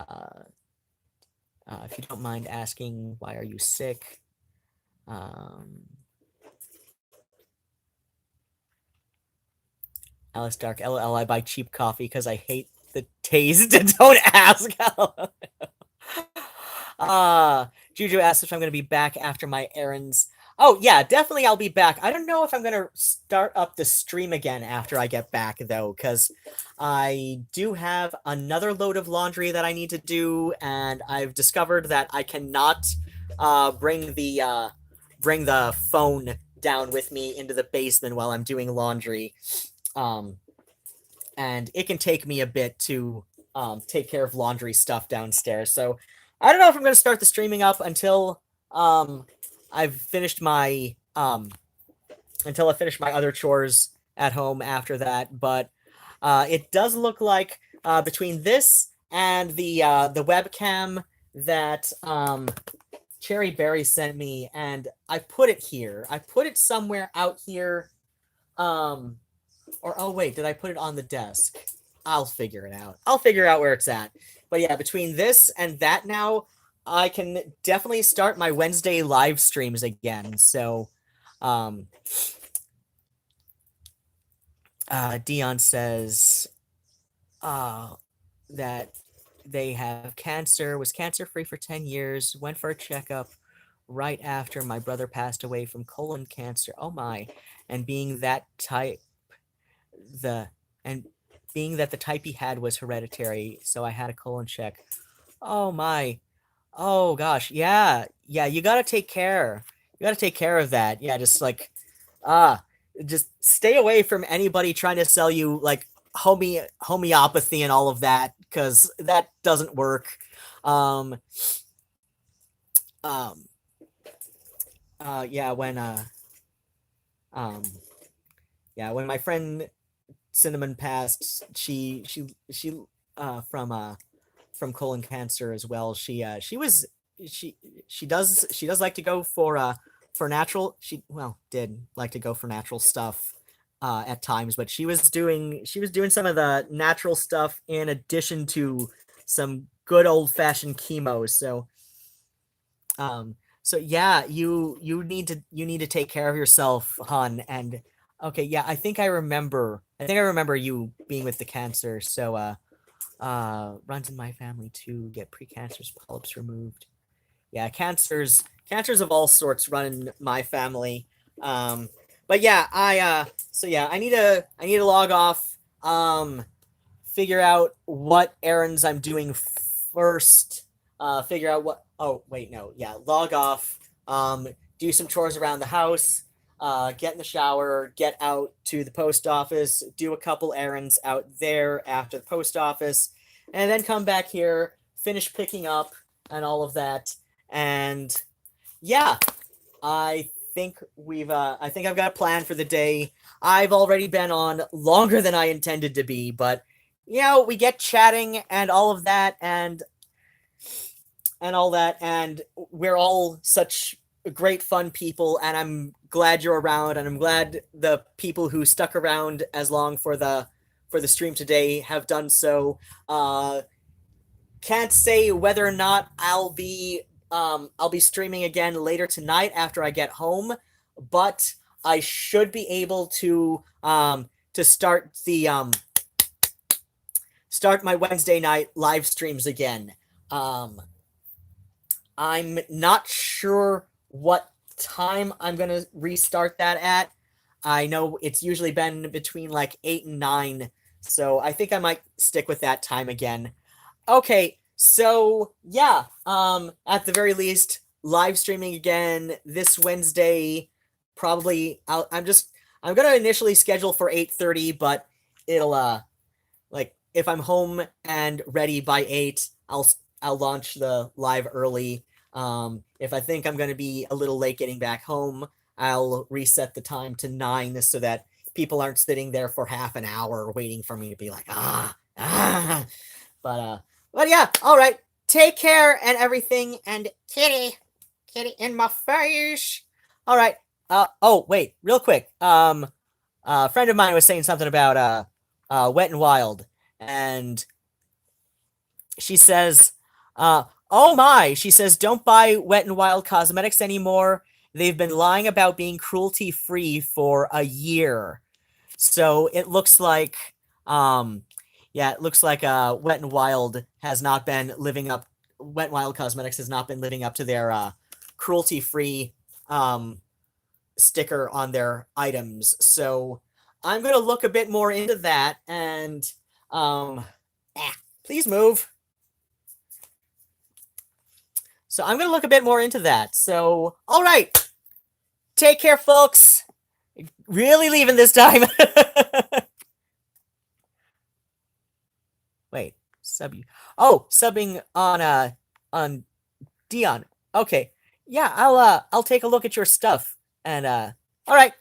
don't mind asking, why are you sick? Alice Dark, LOL, I buy cheap coffee because I hate the taste. Don't ask. Juju asks if I'm going to be back after my errands. Oh yeah, definitely I'll be back. I don't know if I'm gonna start up the stream again after I get back though, because I do have another load of laundry that I need to do, and I've discovered that I cannot bring the phone down with me into the basement while I'm doing laundry. Um, and it can take me a bit to take care of laundry stuff downstairs. So I don't know if I'm gonna start the streaming up um, I've finished my until I finish my other chores at home after that. But it does look like between this and the webcam that Cherry Berry sent me, and I put it here. I put it somewhere out here. Or oh wait, did I put it on the desk? I'll figure it out. I'll figure out where it's at. But yeah, between this and that now, I can definitely start my Wednesday live streams again. So um Dion says that they have cancer, was cancer free for 10 years, went for a checkup right after my brother passed away from colon cancer. Oh my. And being that type the and being that the type he had was hereditary, so I had a colon check. Oh my. Oh gosh. Yeah. Yeah, you got to take care. You got to take care of that. Yeah, just like ah just stay away from anybody trying to sell you like homeopathy and all of that, cuz that doesn't work. Um um yeah, um when my friend Cinnamon passed, she from colon cancer as well. She she does like to go for natural. She well did like to go for natural stuff at times, but she was doing some of the natural stuff in addition to some good old fashioned chemo. Um so yeah, you need to take care of yourself, hun. And okay, yeah, I think I remember you being with the cancer. So runs in my family too, get precancerous polyps removed. Yeah, cancers of all sorts run in my family. But yeah, I need to log off. Figure out what errands I'm doing first. Figure out what. Oh wait, no, yeah, log off. Do some chores around the house. Get in the shower. Get out to the post office. Do a couple errands out there after the post office, and then come back here. Finish picking up and all of that. And yeah, I think I've got a plan for the day. I've already been on longer than I intended to be, but we get chatting and all of that, and all that, and we're all such great fun people, and I'm glad you're around, and I'm glad the people who stuck around as long for the stream today have done so. Can't say whether or not I'll be streaming again later tonight after I get home, but I should be able to start my Wednesday night live streams again. I'm not sure what time I'm gonna restart that at. I know it's usually been between like 8 and 9, so I think I might stick with that time again. Okay, so yeah, at the very least, live streaming again this Wednesday. Probably, I'm gonna initially schedule for 8:30, but it'll like if I'm home and ready by 8, I'll launch the live early. If I think I'm gonna be a little late getting back home, I'll reset the time to 9 so that people aren't sitting there for half an hour waiting for me to be like but but yeah, all right. Take care and everything. And kitty in my face. All right. Oh wait, real quick. A friend of mine was saying something about Wet and Wild, and she says, oh my, she says, don't buy Wet and Wild cosmetics anymore. They've been lying about being cruelty free for a year. So it looks like, yeah, it looks like Wet and Wild has not been living up. Wet and Wild Cosmetics has not been living up to their cruelty free sticker on their items. So I'm going to look a bit more into that, and please move. So I'm going to look a bit more into that. So, all right. Take care, folks. Really leaving this time. Wait, subbing on Dion. Okay. Yeah, I'll take a look at your stuff. And all right.